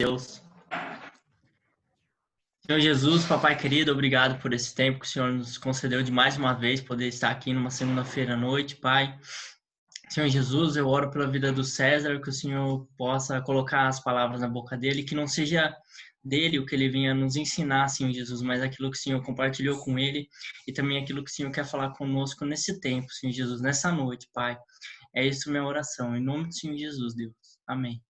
Deus. Senhor Jesus, Papai querido, obrigado por esse tempo que o Senhor nos concedeu de mais uma vez poder estar aqui numa segunda-feira à noite, Pai. Senhor Jesus, eu oro pela vida do César, que o Senhor possa colocar as palavras na boca dele, que não seja dele o que ele venha nos ensinar, Senhor Jesus, mas aquilo que o Senhor compartilhou com ele e também aquilo que o Senhor quer falar conosco nesse tempo, Senhor Jesus, nessa noite, Pai. É isso minha oração, em nome do Senhor Jesus, Deus. Amém.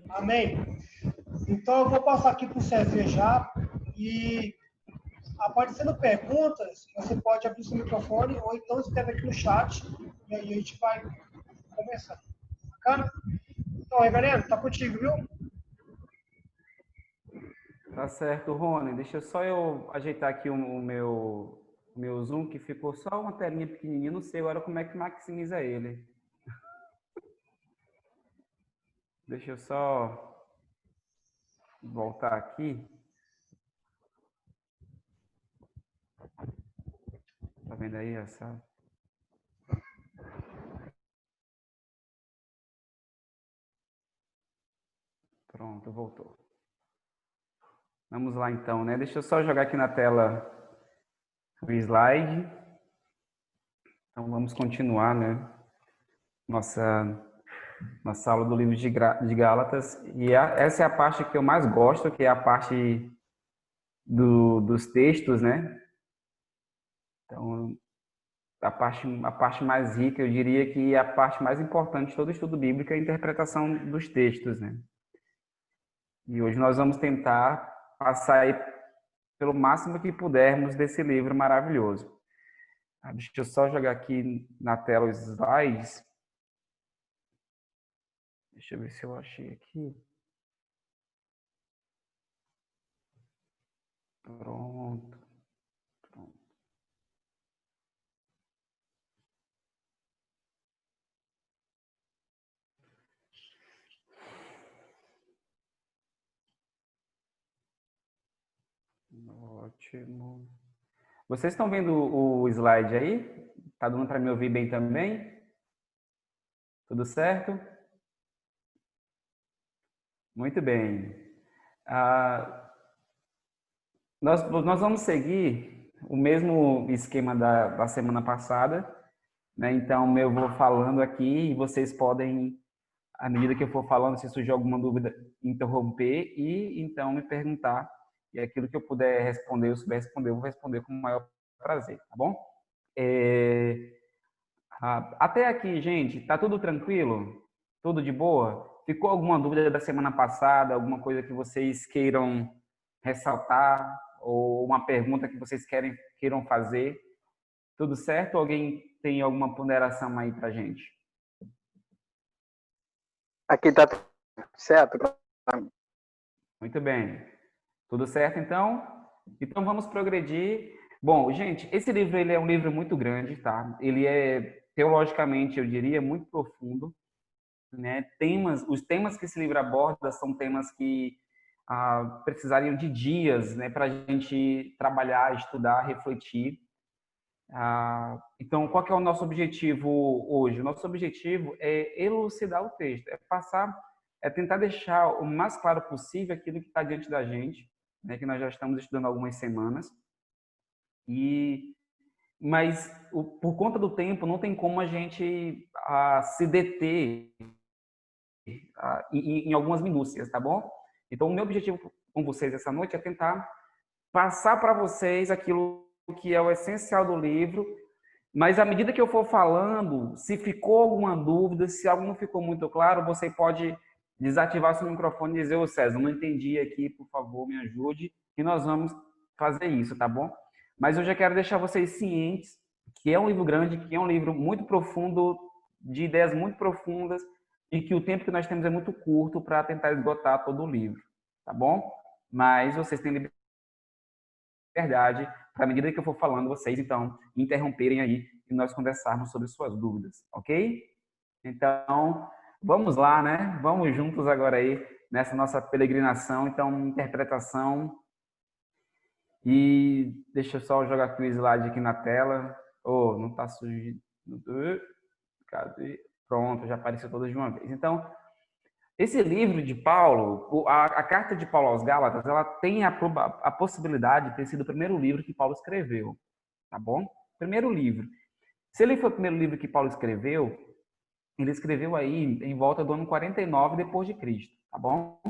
Amém. Então, eu vou passar aqui para o César já. E, aparecendo perguntas, você pode abrir seu microfone ou então escreve aqui no chat. E aí a gente vai começar. Bacana? Então, Reverendo, tá contigo, viu? Tá certo, Rony. Deixa só eu ajeitar aqui o meu Zoom, que ficou só uma telinha pequenininha. Não sei agora como é que maximiza ele. Deixa eu só voltar aqui. Tá vendo aí essa? Pronto, voltou. Vamos lá então, né? Deixa eu só jogar aqui na tela o slide. Então vamos continuar, né? Nossa aula do livro de Gálatas. E essa é a parte que eu mais gosto, que é a parte dos textos, né? Então, a parte mais rica, eu diria que a parte mais importante de todo estudo bíblico é a interpretação dos textos, né? E hoje nós vamos tentar passar aí pelo máximo que pudermos desse livro maravilhoso. Deixa eu só jogar aqui na tela os slides. Deixa eu ver se eu achei aqui. Pronto. Ótimo. Vocês estão vendo o slide aí? Tá dando para me ouvir bem também? Tudo certo? Muito bem. Nós vamos seguir o mesmo esquema da semana passada, né? Então, eu vou falando aqui e vocês podem, à medida que eu for falando, se surgir alguma dúvida, interromper e então me perguntar. E aquilo que eu puder responder, eu souber responder, eu vou responder com o maior prazer, tá bom? Até aqui, gente, tá tudo tranquilo? Tudo de boa? Ficou alguma dúvida da semana passada? Alguma coisa que vocês queiram ressaltar? Ou uma pergunta que vocês queiram fazer? Tudo certo? Alguém tem alguma ponderação aí pra gente? Aqui tá certo. Muito bem. Tudo certo, então? Então, vamos progredir. Bom, gente, esse livro ele é um livro muito grande, tá? Ele é, teologicamente, eu diria, muito profundo, né? Os temas que esse livro aborda são temas que precisariam de dias, né, para a gente trabalhar, estudar, refletir. Então, qual que é o nosso objetivo hoje? O nosso objetivo é elucidar o texto, é tentar deixar o mais claro possível aquilo que está diante da gente, né, que nós já estamos estudando há algumas semanas. Mas por conta do tempo, não tem como a gente se deter em algumas minúcias, tá bom? Então, o meu objetivo com vocês essa noite é tentar passar para vocês aquilo que é o essencial do livro, mas à medida que eu for falando, se ficou alguma dúvida, se algo não ficou muito claro, você pode desativar seu microfone e dizer: ô César, não entendi aqui, por favor, me ajude, e nós vamos fazer isso, tá bom? Mas eu já quero deixar vocês cientes que é um livro grande, que é um livro muito profundo, de ideias muito profundas, e que o tempo que nós temos é muito curto para tentar esgotar todo o livro, tá bom? Mas vocês têm liberdade, para à medida que eu for falando, vocês, então, interromperem aí e nós conversarmos sobre suas dúvidas, ok? Então, vamos lá, né? Vamos juntos agora aí nessa nossa peregrinação. Então, interpretação. E deixa eu só jogar aqui o slide aqui na tela. Oh, não está surgindo. Cadê? Pronto, já apareceu todas de uma vez. Então, esse livro de Paulo, a carta de Paulo aos Gálatas, ela tem a possibilidade de ter sido o primeiro livro que Paulo escreveu, tá bom? Primeiro livro. Se ele foi o primeiro livro que Paulo escreveu, ele escreveu aí em volta do ano 49 depois de Cristo, tá bom?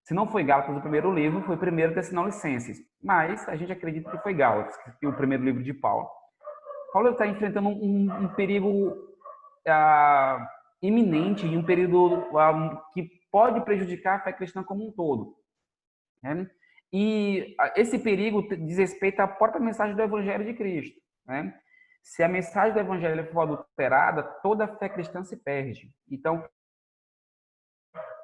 Se não foi Gálatas o primeiro livro, foi o primeiro Tessalonicenses, mas a gente acredita que foi Gálatas, que é o primeiro livro de Paulo. Paulo está enfrentando um perigo iminente e um período que pode prejudicar a fé cristã como um todo, né? E esse perigo diz respeito à própria mensagem do Evangelho de Cristo, né? Se a mensagem do Evangelho for adulterada, toda a fé cristã se perde. Então,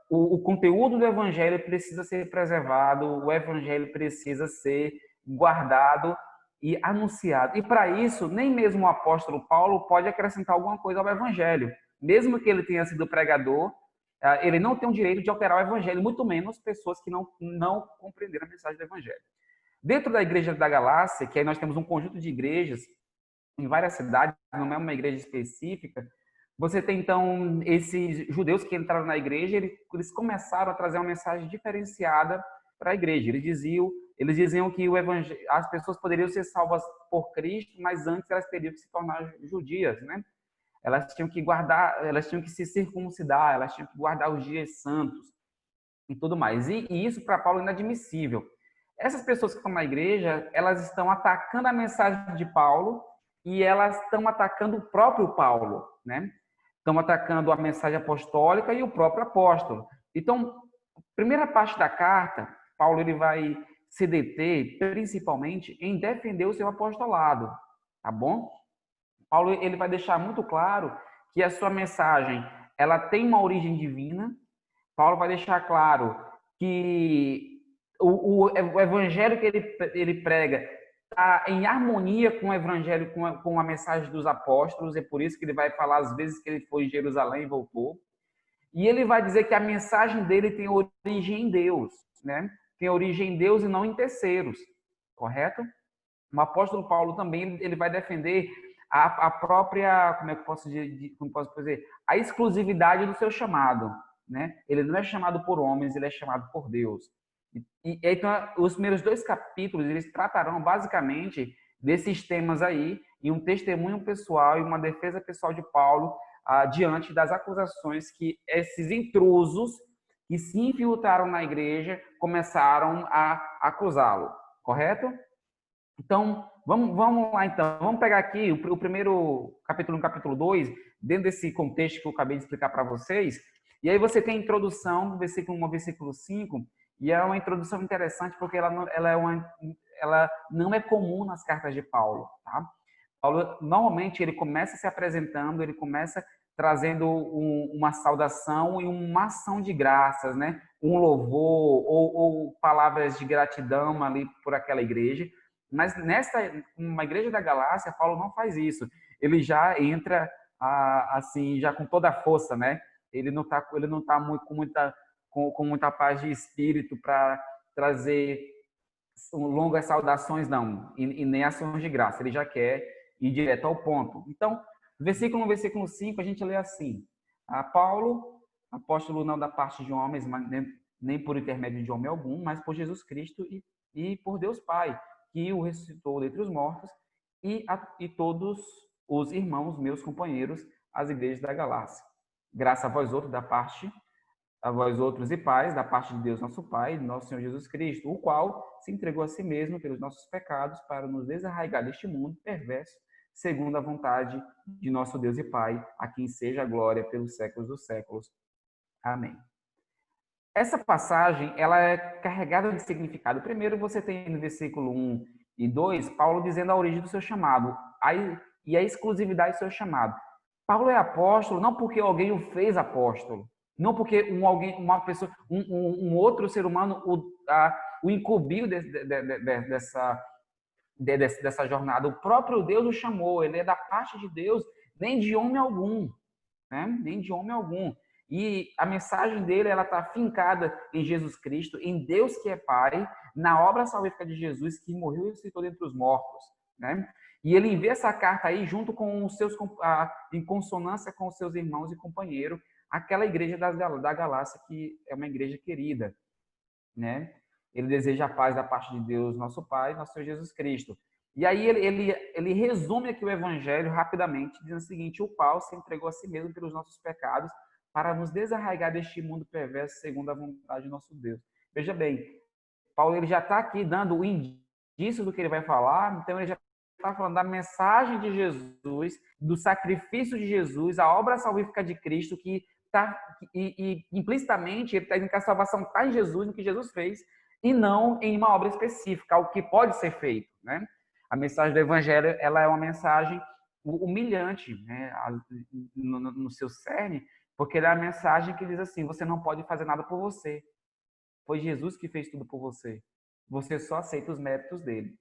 o conteúdo do Evangelho precisa ser preservado, o Evangelho precisa ser guardado e anunciado. E para isso, nem mesmo o apóstolo Paulo pode acrescentar alguma coisa ao Evangelho. Mesmo que ele tenha sido pregador, ele não tem o direito de alterar o Evangelho, muito menos pessoas que não compreenderam a mensagem do Evangelho. Dentro da igreja da Galácia, que aí nós temos um conjunto de igrejas em várias cidades, não é uma igreja específica, você tem então esses judeus que entraram na igreja, eles começaram a trazer uma mensagem diferenciada para a igreja. Eles diziam que as pessoas poderiam ser salvas por Cristo, mas antes elas teriam que se tornar judias, né? Elas tinham que guardar, elas tinham que se circuncidar, elas tinham que guardar os dias santos e tudo mais. E isso para Paulo é inadmissível. Essas pessoas que estão na igreja, elas estão atacando a mensagem de Paulo e elas estão atacando o próprio Paulo, né? Estão atacando a mensagem apostólica e o próprio apóstolo. Então, primeira parte da carta, Paulo ele vai se deter principalmente em defender o seu apostolado, tá bom? Paulo ele vai deixar muito claro que a sua mensagem ela tem uma origem divina. Paulo vai deixar claro que o evangelho que ele prega está em harmonia com o evangelho, com a mensagem dos apóstolos, é por isso que ele vai falar às vezes que ele foi em Jerusalém e voltou. E ele vai dizer que a mensagem dele tem origem em Deus, né? Tem origem em Deus e não em terceiros, correto? O apóstolo Paulo também ele vai defender a própria, como posso dizer, a exclusividade do seu chamado, né? Ele não é chamado por homens, ele é chamado por Deus. Então, os primeiros 2 capítulos, eles tratarão basicamente desses temas aí, e um testemunho pessoal e uma defesa pessoal de Paulo diante das acusações que esses intrusos que se infiltraram na igreja começaram a acusá-lo, correto? Então, vamos lá então. Vamos pegar aqui o primeiro capítulo 1, capítulo 2, dentro desse contexto que eu acabei de explicar para vocês. E aí você tem a introdução do versículo 1 ao versículo 5, e é uma introdução interessante porque ela não é comum nas cartas de Paulo, tá? Paulo, normalmente, ele começa se apresentando, ele começa trazendo uma saudação e uma ação de graças, né? Um louvor ou palavras de gratidão ali por aquela igreja. Mas uma igreja da Galácia, Paulo não faz isso. Ele já entra assim, já com toda a força, né? Ele não tá muito com muita paz de espírito para trazer longas saudações, não, e nem ações de graça. Ele já quer ir direto ao ponto. Então, versículo 1, versículo 5, a gente lê assim: Paulo, apóstolo não da parte de homens, nem por intermédio de homem algum, mas por Jesus Cristo e por Deus Pai, que o ressuscitou dentre os mortos, e todos os irmãos, meus companheiros, as igrejas da Galácia. Graças a vós outros, a vós outros e pais, da parte de Deus nosso Pai, nosso Senhor Jesus Cristo, o qual se entregou a si mesmo pelos nossos pecados para nos desarraigar deste mundo perverso, segundo a vontade de nosso Deus e Pai, a quem seja a glória pelos séculos dos séculos. Amém. Essa passagem, ela é carregada de significado. Primeiro, você tem no versículo 1 e 2, Paulo dizendo a origem do seu chamado e a exclusividade do seu chamado. Paulo é apóstolo não porque alguém o fez apóstolo, não porque uma pessoa, um outro ser humano o incumbiu dessa jornada. O próprio Deus o chamou, ele é da parte de Deus, nem de homem algum, né? Nem de homem algum. E a mensagem dele, ela está fincada em Jesus Cristo, em Deus que é Pai, na obra salvífica de Jesus, que morreu e ressuscitou dentre os mortos, né? E ele envia essa carta aí junto com os seus, em consonância com os seus irmãos e companheiros, aquela igreja da Galácia, que é uma igreja querida, né? Ele deseja a paz da parte de Deus, nosso Pai, nosso Senhor Jesus Cristo. E aí ele resume aqui o evangelho rapidamente, dizendo o seguinte: o qual se entregou a si mesmo pelos nossos pecados, para nos desarraigar deste mundo perverso segundo a vontade de nosso Deus. Veja bem, Paulo ele já está aqui dando o indício do que ele vai falar, então ele já está falando da mensagem de Jesus, do sacrifício de Jesus, a obra salvífica de Cristo, que tá, e implicitamente ele está dizendo que a salvação está em Jesus, no que Jesus fez, e não em uma obra específica, algo que pode ser feito, né? A mensagem do Evangelho, ela é uma mensagem humilhante, né? No seu cerne, porque ela é a mensagem que diz assim: você não pode fazer nada por você. Foi Jesus que fez tudo por você. Você só aceita os méritos dele.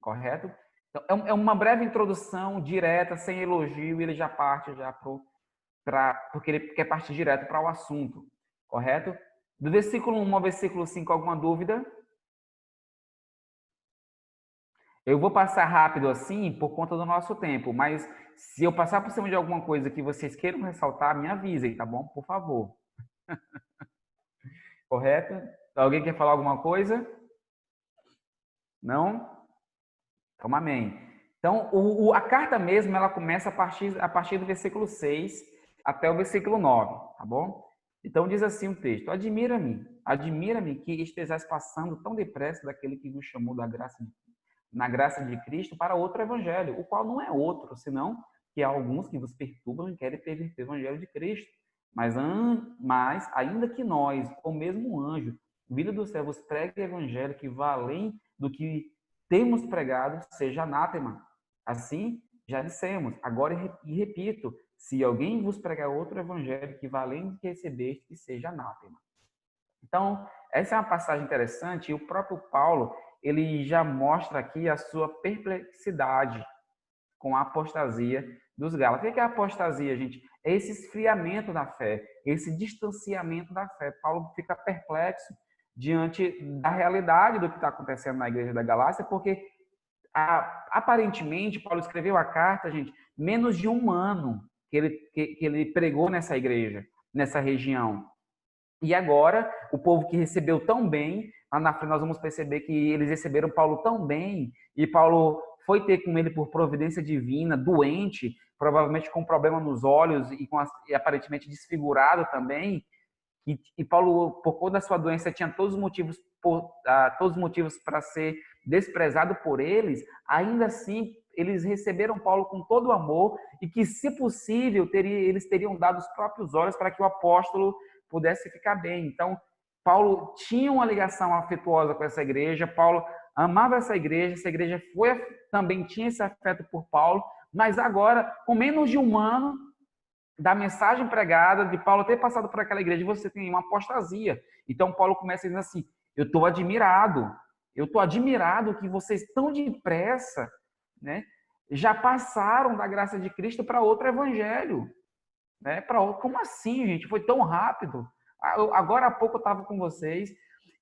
Correto? Então, é uma breve introdução direta, sem elogio, e ele já parte porque ele quer partir direto para o assunto. Correto? Do versículo 1 ao versículo 5, alguma dúvida? Eu vou passar rápido assim por conta do nosso tempo, mas se eu passar por cima de alguma coisa que vocês queiram ressaltar, me avisem, tá bom? Por favor. Correto? Alguém quer falar alguma coisa? Não? Então, amém. Então, a carta mesmo, ela começa a partir do versículo 6 até o versículo 9, tá bom? Então, diz assim o texto: admira-me que estejais passando tão depressa daquele que vos chamou na graça de Cristo para outro evangelho, o qual não é outro, senão que há alguns que vos perturbam e querem perverter o evangelho de Cristo. Mas ainda que nós, ou mesmo um anjo, vindo do céu, vos pregue o evangelho que vá além do que temos pregado, seja anátema. Assim, já dissemos, agora e repito, se alguém vos pregar outro evangelho que vá além do que recebeste, que seja anátema. Então, essa é uma passagem interessante, e o próprio Paulo, ele já mostra aqui a sua perplexidade com a apostasia dos Gálatas. O que é a apostasia, gente? É esse esfriamento da fé, esse distanciamento da fé. Paulo fica perplexo diante da realidade do que está acontecendo na igreja da Galácia, porque aparentemente Paulo escreveu a carta, gente, menos de um ano que ele pregou nessa igreja, nessa região. E agora, o povo que recebeu tão bem, lá na frente nós vamos perceber que eles receberam Paulo tão bem, e Paulo foi ter com ele por providência divina, doente, provavelmente com problema nos olhos e aparentemente desfigurado também. E Paulo, por conta da sua doença, tinha todos os motivos para ser desprezado por eles. Ainda assim, eles receberam Paulo com todo o amor e que, se possível, eles teriam dado os próprios olhos para que o apóstolo pudesse ficar bem. Então, Paulo tinha uma ligação afetuosa com essa igreja, Paulo amava essa igreja também tinha esse afeto por Paulo, mas agora, com menos de um ano da mensagem pregada, de Paulo ter passado por aquela igreja, você tem uma apostasia. Então, Paulo começa dizendo assim: eu estou admirado que vocês tão depressa, né, já passaram da graça de Cristo para outro evangelho. Né? Como assim, gente? Foi tão rápido. Agora há pouco eu estava com vocês.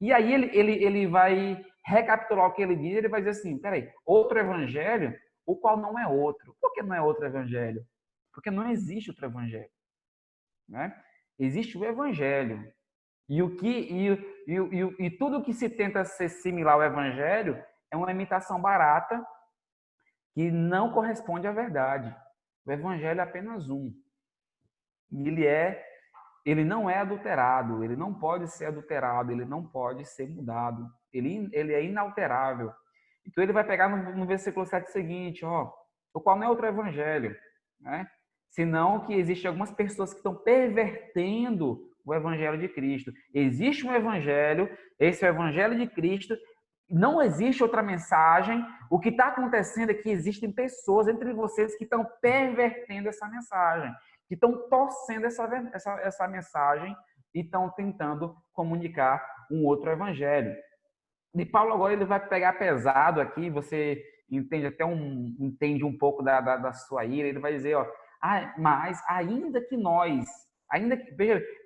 E aí ele vai recapitular o que ele diz. Ele vai dizer assim: peraí, outro evangelho, o qual não é outro. Por que não é outro evangelho? Porque não existe outro evangelho. Né? Existe o evangelho. E tudo que se tenta ser similar ao evangelho é uma imitação barata que não corresponde à verdade. O evangelho é apenas um. E ele não é adulterado, ele não pode ser adulterado, ele não pode ser mudado, ele é inalterável. Então ele vai pegar no versículo 7 seguinte, o qual não é outro evangelho, né? Senão que existem algumas pessoas que estão pervertendo o evangelho de Cristo. Existe um evangelho, esse é o evangelho de Cristo, não existe outra mensagem. O que está acontecendo é que existem pessoas entre vocês que estão pervertendo essa mensagem, que estão torcendo essa mensagem e estão tentando comunicar um outro evangelho. E Paulo agora ele vai pegar pesado aqui, você entende um pouco da sua ira, ele vai dizer, mas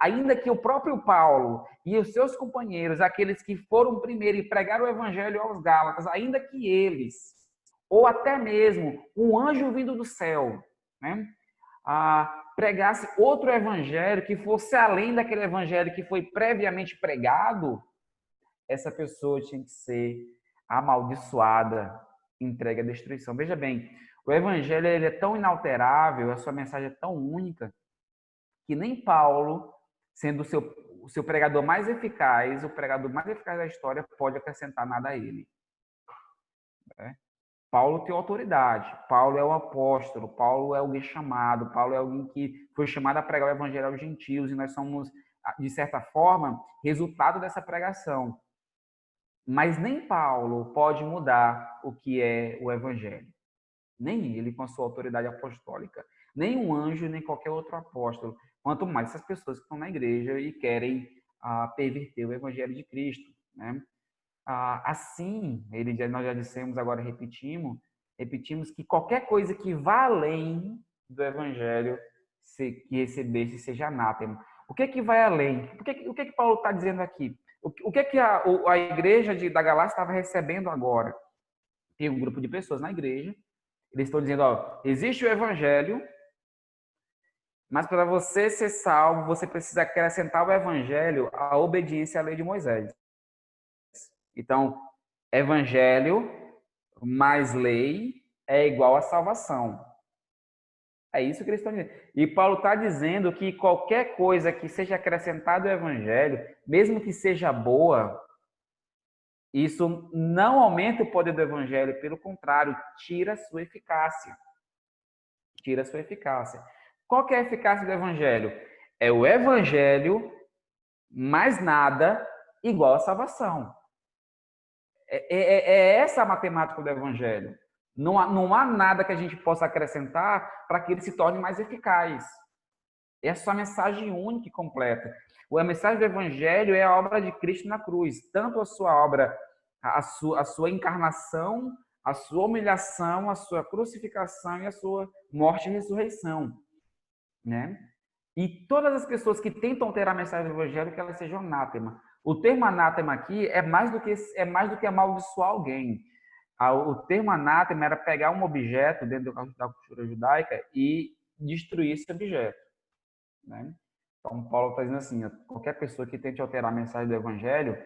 ainda que o próprio Paulo e os seus companheiros, aqueles que foram primeiro e pregaram o evangelho aos Gálatas, ainda que eles ou até mesmo um anjo vindo do céu, né, pregasse outro evangelho que fosse além daquele evangelho que foi previamente pregado, essa pessoa tinha que ser amaldiçoada, entregue à destruição. Veja bem, o evangelho ele é tão inalterável, a sua mensagem é tão única, que nem Paulo, sendo o seu pregador mais eficaz, o pregador mais eficaz da história, pode acrescentar nada a ele. Né? Paulo tem autoridade, Paulo é o apóstolo, Paulo é alguém chamado, Paulo é alguém que foi chamado a pregar o evangelho aos gentios, e nós somos, de certa forma, resultado dessa pregação. Mas nem Paulo pode mudar o que é o evangelho. Nem ele com a sua autoridade apostólica. Nem um anjo, nem qualquer outro apóstolo. Quanto mais essas pessoas que estão na igreja e querem perverter o evangelho de Cristo. Né? Assim, nós já dissemos, agora repetimos que qualquer coisa que vá além do evangelho que recebesse seja anátema. O que é que vai além? O que é que Paulo está dizendo aqui? O que é que a igreja da Galácia estava recebendo agora? Tem um grupo de pessoas na igreja, eles estão dizendo, existe o evangelho, mas para você ser salvo, você precisa acrescentar o evangelho à obediência à lei de Moisés. Então, evangelho mais lei é igual a salvação. É isso que eles estão dizendo. E Paulo está dizendo que qualquer coisa que seja acrescentada ao evangelho, mesmo que seja boa, isso não aumenta o poder do evangelho, pelo contrário, tira a sua eficácia. Tira a sua eficácia. Qual que é a eficácia do evangelho? É o evangelho mais nada igual a salvação. É essa a matemática do evangelho. Não há nada que a gente possa acrescentar para que ele se torne mais eficaz. É só a mensagem única e completa. A mensagem do evangelho é a obra de Cristo na cruz. Tanto a sua obra, a sua encarnação, a sua humilhação, a sua crucificação e a sua morte e ressurreição. Né? E todas as pessoas que tentam alterar a mensagem do evangelho, que elas sejam anátema. O termo anátema aqui é mais do que amaldiçoar alguém. O termo anátema era pegar um objeto dentro da cultura judaica e destruir esse objeto. Né? Então, Paulo está dizendo assim, qualquer pessoa que tente alterar a mensagem do evangelho,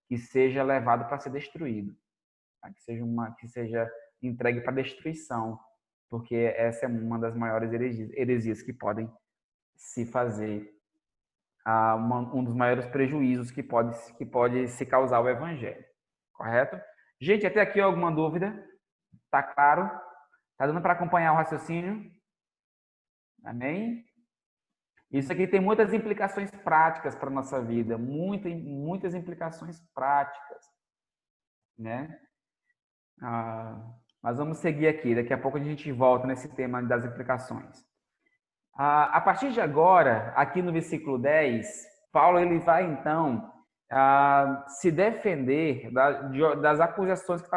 que seja levado para ser destruído. Tá? Que seja entregue para destruição. Porque essa é uma das maiores heresias que podem se fazer, um dos maiores prejuízos que pode se causar ao evangelho. Correto? Gente, até aqui alguma dúvida? Tá claro? Tá dando para acompanhar o raciocínio? Amém? Isso aqui tem muitas implicações práticas para a nossa vida. Muitas implicações práticas. Né? Mas vamos seguir aqui. Daqui a pouco a gente volta nesse tema das implicações. A partir de agora, aqui no versículo 10, Paulo ele vai então se defender das acusações que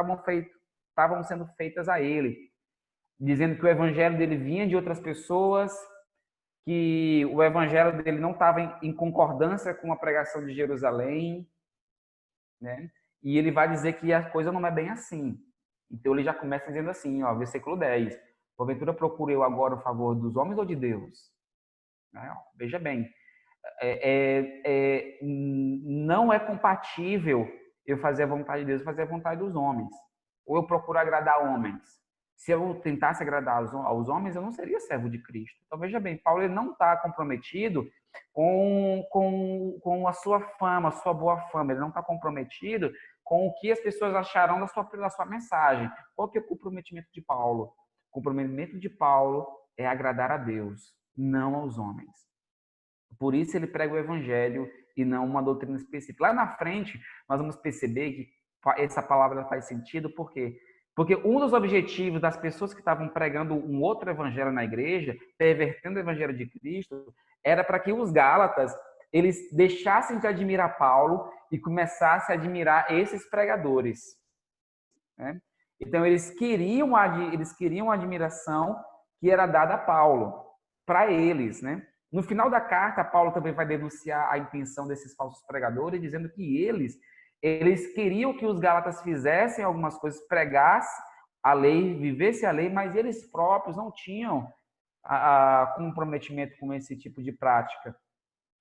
estavam sendo feitas a ele, dizendo que o evangelho dele vinha de outras pessoas, que o evangelho dele não estava em concordância com a pregação de Jerusalém, né? E ele vai dizer que a coisa não é bem assim. Então ele já começa dizendo assim, versículo 10, porventura procuro eu agora o favor dos homens ou de Deus? Veja bem, não é compatível eu fazer a vontade de Deus e fazer a vontade dos homens. Ou eu procuro agradar homens. Se eu tentasse agradar aos homens, eu não seria servo de Cristo. Então, veja bem, Paulo ele não está comprometido com a sua fama, a sua boa fama. Ele não está comprometido com o que as pessoas acharão da sua mensagem. Qual que é o comprometimento de Paulo? O comprometimento de Paulo é agradar a Deus, não aos homens. Por isso ele prega o evangelho e não uma doutrina específica. Lá na frente, nós vamos perceber que essa palavra faz sentido, por quê? Porque um dos objetivos das pessoas que estavam pregando um outro evangelho na igreja, pervertendo o evangelho de Cristo, era para que os gálatas eles deixassem de admirar Paulo e começassem a admirar esses pregadores. Né? Então, eles queriam a admiração que era dada a Paulo, para eles. Né? No final da carta, Paulo também vai denunciar a intenção desses falsos pregadores, dizendo que eles queriam que os gálatas fizessem algumas coisas, pregassem a lei, vivesse a lei, mas eles próprios não tinham comprometimento com esse tipo de prática.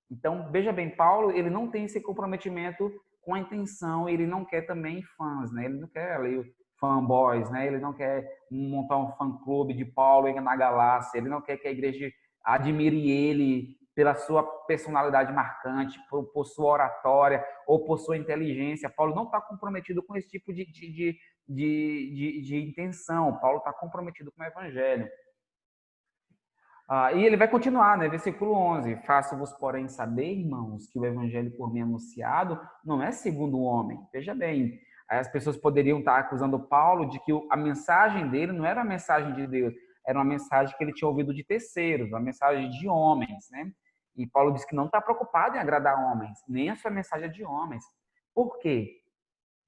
Então, veja bem, Paulo, ele não tem esse comprometimento com a intenção, ele não quer também fãs, né? Ele não quer ali fanboys, né? Ele não quer montar um fã-clube de Paulo na Galácia, ele não quer que a igreja admire ele pela sua personalidade marcante, por sua oratória ou por sua inteligência. Paulo não está comprometido com esse tipo de intenção. Paulo está comprometido com o evangelho. E ele vai continuar, né? Versículo 11. Faço-vos, porém, saber, irmãos, que o evangelho por mim anunciado não é segundo o homem. Veja bem, as pessoas poderiam estar acusando Paulo de que a mensagem dele não era a mensagem de Deus, era uma mensagem que ele tinha ouvido de terceiros, uma mensagem de homens, né? E Paulo diz que não está preocupado em agradar homens, nem a sua mensagem é de homens. Por quê?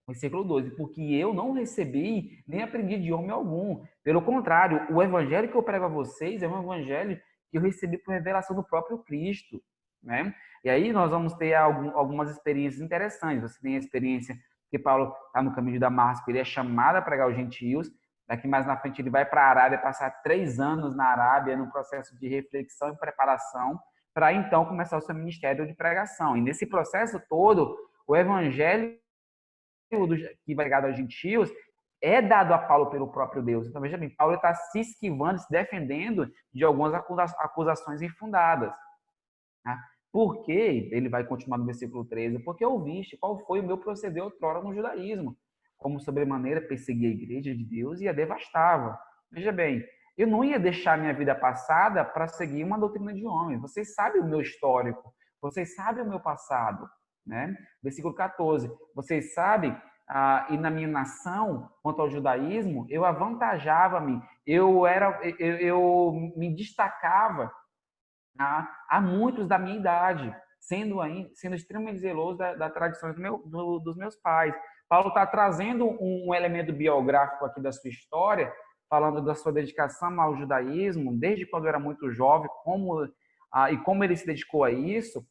Versículo 12, porque eu não recebi nem aprendi de homem algum. Pelo contrário, o evangelho que eu prego a vocês é um evangelho que eu recebi por revelação do próprio Cristo, né? E aí nós vamos ter algumas experiências interessantes. Você tem a experiência que Paulo está no caminho de Damasco, ele é chamado a pregar aos gentios. Daqui mais na frente ele vai para a Arábia, passar 3 anos na Arábia, num processo de reflexão e preparação, para então começar o seu ministério de pregação. E nesse processo todo, o evangelho que vai ligado aos gentios é dado a Paulo pelo próprio Deus. Então, veja bem, Paulo está se esquivando, se defendendo de algumas acusações infundadas. Tá? Por quê? Ele vai continuar no versículo 13. Porque ouviste qual foi o meu proceder outrora no judaísmo, como sobremaneira perseguia a igreja de Deus e a devastava. Veja bem, eu não ia deixar minha vida passada para seguir uma doutrina de homens. Vocês sabem o meu histórico, vocês sabem o meu passado. Né? Versículo 14. Vocês sabem, e na minha nação, quanto ao judaísmo, eu avantajava-me, eu me destacava a muitos da minha idade, sendo extremamente zeloso da tradição dos meus pais. Paulo está trazendo um elemento biográfico aqui da sua história, falando da sua dedicação ao judaísmo, desde quando era muito jovem, e como ele se dedicou a isso,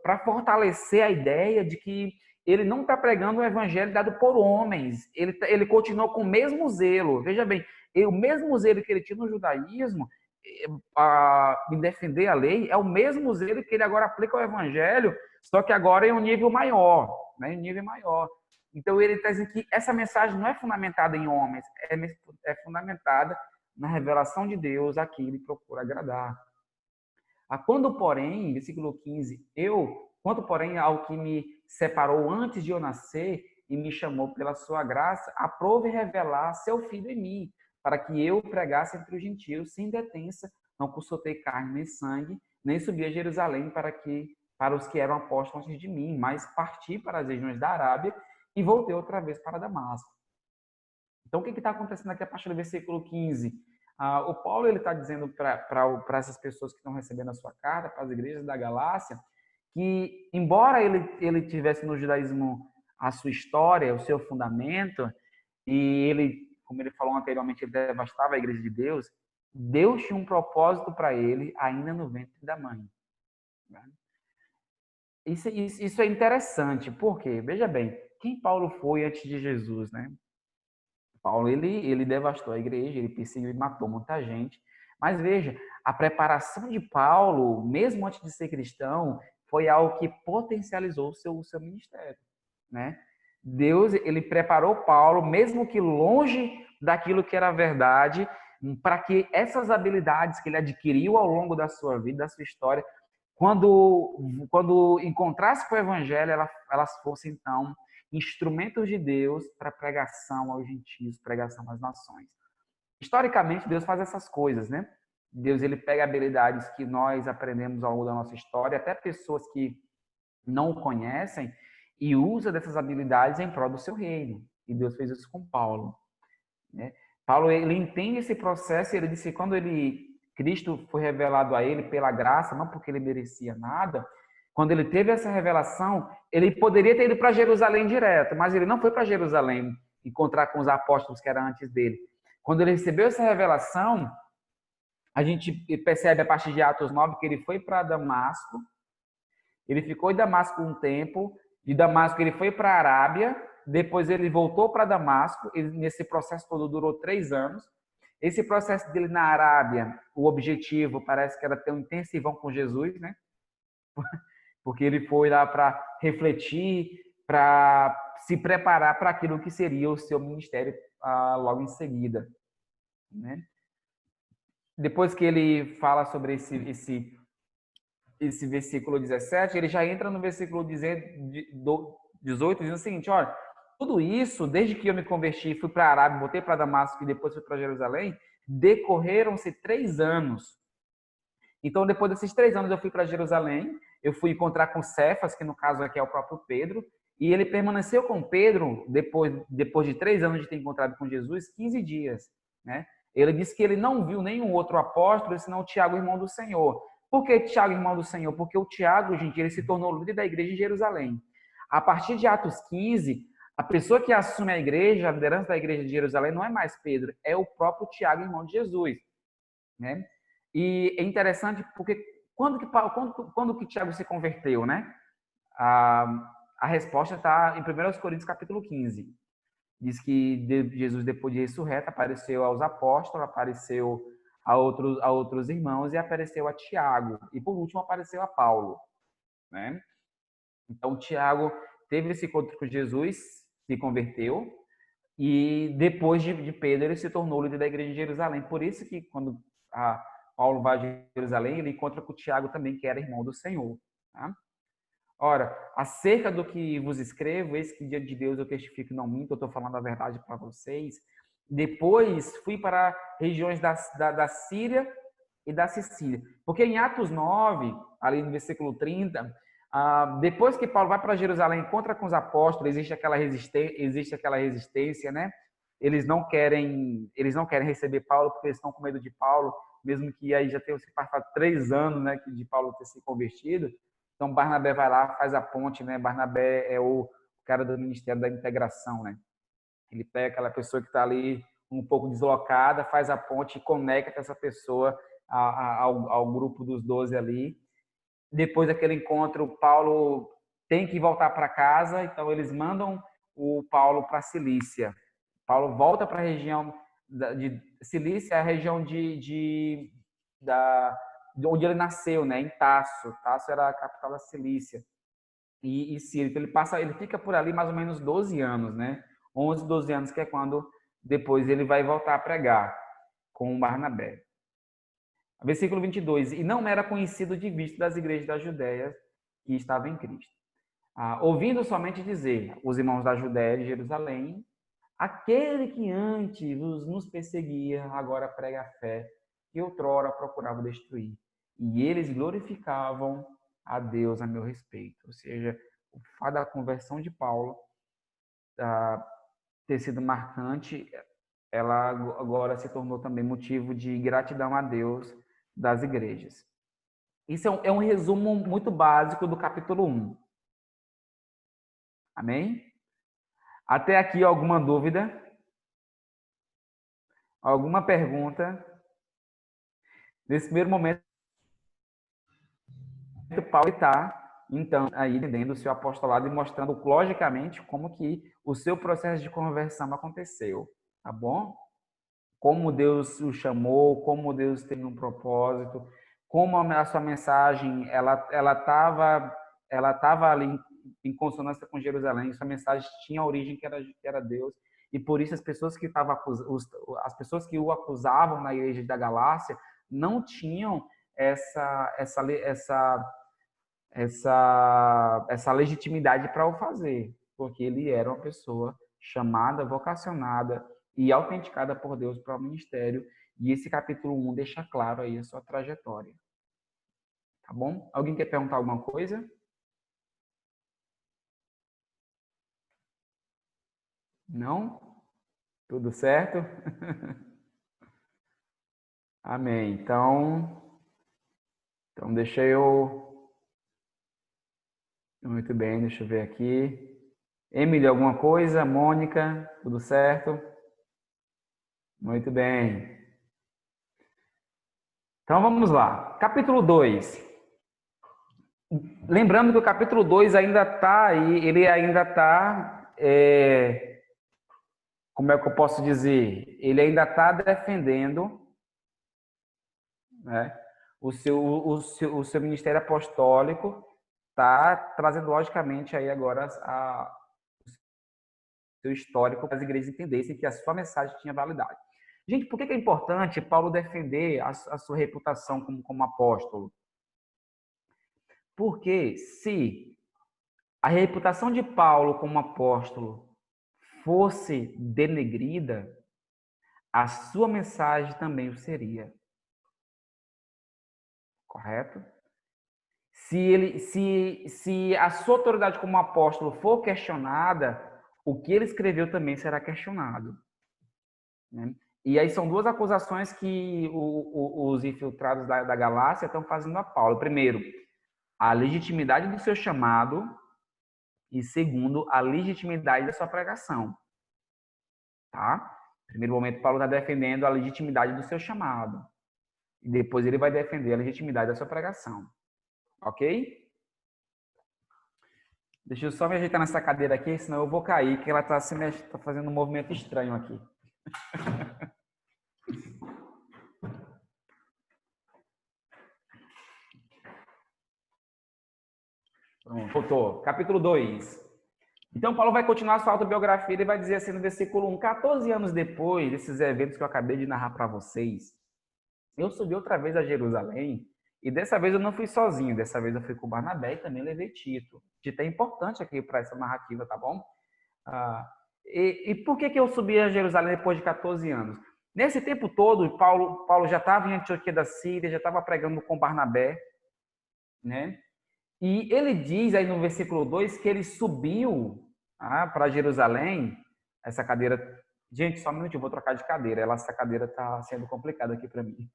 para fortalecer a ideia de que ele não está pregando um evangelho dado por homens. Ele continuou com o mesmo zelo. Veja bem, o mesmo zelo que ele tinha no judaísmo, em defender a lei, é o mesmo zelo que ele agora aplica ao evangelho, só que agora em um nível maior. Né? Em um nível maior. Então ele está dizendo que essa mensagem não é fundamentada em homens, é fundamentada na revelação de Deus a quem ele procura agradar. Quando, porém, versículo 15, quanto, porém, ao que me separou antes de eu nascer e me chamou pela sua graça, aprove revelar seu Filho em mim, para que eu pregasse entre os gentios sem detença, não consultei carne nem sangue, nem subi a Jerusalém para os que eram apóstolos antes de mim, mas parti para as regiões da Arábia e voltei outra vez para Damasco. Então, o que está acontecendo aqui a partir do versículo 15? O Paulo está dizendo para essas pessoas que estão recebendo a sua carta, para as igrejas da Galácia, que embora ele tivesse no judaísmo a sua história, o seu fundamento, e ele, como ele falou anteriormente, ele devastava a igreja de Deus, Deus tinha um propósito para ele ainda no ventre da mãe. Isso é interessante, porque, veja bem, quem Paulo foi antes de Jesus, né? Paulo, ele devastou a igreja, ele perseguiu e matou muita gente. Mas veja, a preparação de Paulo, mesmo antes de ser cristão, foi algo que potencializou o seu ministério, né? Deus, ele preparou Paulo, mesmo que longe daquilo que era verdade, para que essas habilidades que ele adquiriu ao longo da sua vida, da sua história, quando encontrasse com o evangelho, elas fossem, então, instrumentos de Deus para pregação aos gentios, pregação às nações. Historicamente, Deus faz essas coisas, né? Deus, ele pega habilidades que nós aprendemos ao longo da nossa história, até pessoas que não o conhecem, e usa dessas habilidades em prol do seu reino. E Deus fez isso com Paulo, né? Paulo, ele entende esse processo, e ele disse que quando Cristo foi revelado a ele pela graça, não porque ele merecia nada, quando ele teve essa revelação, ele poderia ter ido para Jerusalém direto, mas ele não foi para Jerusalém encontrar com os apóstolos que eram antes dele. Quando ele recebeu essa revelação, a gente percebe a partir de Atos 9 que ele foi para Damasco, ele ficou em Damasco um tempo, de Damasco ele foi para a Arábia, Depois ele voltou para Damasco. Nesse processo todo durou 3 anos. Esse processo dele na Arábia, o objetivo parece que era ter um intensivão com Jesus, né? Porque ele foi lá para refletir, para se preparar para aquilo que seria o seu ministério logo em seguida, né? Depois que ele fala sobre esse versículo 17, ele já entra no versículo 18, dizendo o seguinte: olha, tudo isso, desde que eu me converti, fui para a Arábia, voltei para Damasco e depois fui para Jerusalém, decorreram-se 3 anos. Então, depois desses 3 anos, eu fui para Jerusalém, eu fui encontrar com Cefas, que no caso aqui é o próprio Pedro, e ele permaneceu com Pedro, depois de 3 anos de ter encontrado com Jesus, 15 dias, né? Ele disse que ele não viu nenhum outro apóstolo, senão o Tiago, irmão do Senhor. Por que Tiago, irmão do Senhor? Porque o Tiago, gente, ele se tornou líder da igreja em Jerusalém. A partir de Atos 15, a pessoa que assume a igreja, a liderança da igreja de Jerusalém, não é mais Pedro, é o próprio Tiago, irmão de Jesus, né? E é interessante porque quando que Tiago se converteu, né? A resposta está em 1 Coríntios capítulo 15. Diz que Jesus, depois de ressurreto, apareceu aos apóstolos, apareceu a outros irmãos e apareceu a Tiago. E, por último, apareceu a Paulo, né? Então, Tiago teve esse encontro com Jesus, se converteu, e depois de Pedro, ele se tornou líder da igreja de Jerusalém. Por isso que, quando Paulo vai a Jerusalém, ele encontra com Tiago também, que era irmão do Senhor, tá? Ora, acerca do que vos escrevo, eis que diante de Deus eu testifico, não minto, eu estou falando a verdade para vocês. Depois fui para regiões da Síria e da Sicília. Porque em Atos 9, ali no versículo 30, depois que Paulo vai para Jerusalém, encontra com os apóstolos, existe aquela resistência, né? Eles não querem receber Paulo porque eles estão com medo de Paulo, mesmo que aí já tenham se passado 3 anos, né, de Paulo ter se convertido. Então, Barnabé vai lá, faz a ponte, né? Barnabé é o cara do Ministério da Integração, né? Ele pega aquela pessoa que está ali um pouco deslocada, faz a ponte e conecta essa pessoa ao grupo dos 12 ali. Depois daquele encontro, Paulo tem que voltar para casa, então eles mandam o Paulo para Cilícia. Paulo volta para a região de Cilícia, a região onde ele nasceu, né? Em Tasso. Tasso era a capital da Cilícia. E Síria. Então ele fica por ali mais ou menos 12 anos, né? 11, 12 anos, que é quando depois ele vai voltar a pregar com Barnabé. Versículo 22. E não era conhecido de vista das igrejas da Judéia que estavam em Cristo. Ouvindo somente dizer, os irmãos da Judéia de Jerusalém, aquele que antes nos perseguia, agora prega a fé, que outrora procurava destruir. E eles glorificavam a Deus a meu respeito. Ou seja, o fato da conversão de Paulo ter sido marcante, ela agora se tornou também motivo de gratidão a Deus das igrejas. Isso é um resumo muito básico do capítulo 1. Amém? Até aqui, alguma dúvida? Alguma pergunta? Nesse primeiro momento, Paulo está, então, aí entendendo o seu apostolado e mostrando logicamente como que o seu processo de conversão aconteceu, tá bom? Como Deus o chamou, como Deus teve um propósito, como a sua mensagem ela estava ali em consonância com Jerusalém, sua mensagem tinha origem que era Deus, e por isso as pessoas que o acusavam na igreja da Galácia não tinham essa legitimidade para o fazer, porque ele era uma pessoa chamada, vocacionada e autenticada por Deus para o ministério, e esse capítulo 1 deixa claro aí a sua trajetória. Tá bom? Alguém quer perguntar alguma coisa? Não? Tudo certo? Amém. Então deixa eu... Muito bem, deixa eu ver aqui. Emily, alguma coisa? Mônica, tudo certo? Muito bem. Então vamos lá. Capítulo 2. Lembrando que o capítulo 2 ainda está aí, ele ainda está como é que eu posso dizer? Ele ainda está defendendo, né, o seu ministério apostólico, está trazendo logicamente aí agora o seu histórico para as igrejas entendessem que a sua mensagem tinha validade. Gente, por que é importante Paulo defender a sua reputação como apóstolo? Porque se a reputação de Paulo como apóstolo fosse denegrida, a sua mensagem também o seria. Correto? Se a sua autoridade como apóstolo for questionada, o que ele escreveu também será questionado. Né? E aí são duas acusações que os infiltrados da Galácia estão fazendo a Paulo. Primeiro, a legitimidade do seu chamado, e segundo, a legitimidade da sua pregação. Tá? No primeiro momento, Paulo está defendendo a legitimidade do seu chamado. E depois ele vai defender a legitimidade da sua pregação. Ok? Deixa eu só me ajeitar nessa cadeira aqui, senão eu vou cair, que ela está fazendo um movimento estranho aqui. Pronto, voltou. Capítulo 2. Então, Paulo vai continuar sua autobiografia. Ele vai dizer assim no versículo 1, 14 anos depois desses eventos que eu acabei de narrar para vocês, eu subi outra vez a Jerusalém, e dessa vez eu não fui sozinho, dessa vez eu fui com Barnabé e também levei Tito. Tito é importante aqui para essa narrativa, tá bom? E por que eu subi a Jerusalém depois de 14 anos? Nesse tempo todo, Paulo já estava em Antioquia da Síria, já estava pregando com Barnabé, né? E ele diz aí no versículo 2 que ele subiu para Jerusalém. Essa cadeira... Gente, só um minutinho, eu vou trocar de cadeira. Essa cadeira está sendo complicada aqui para mim.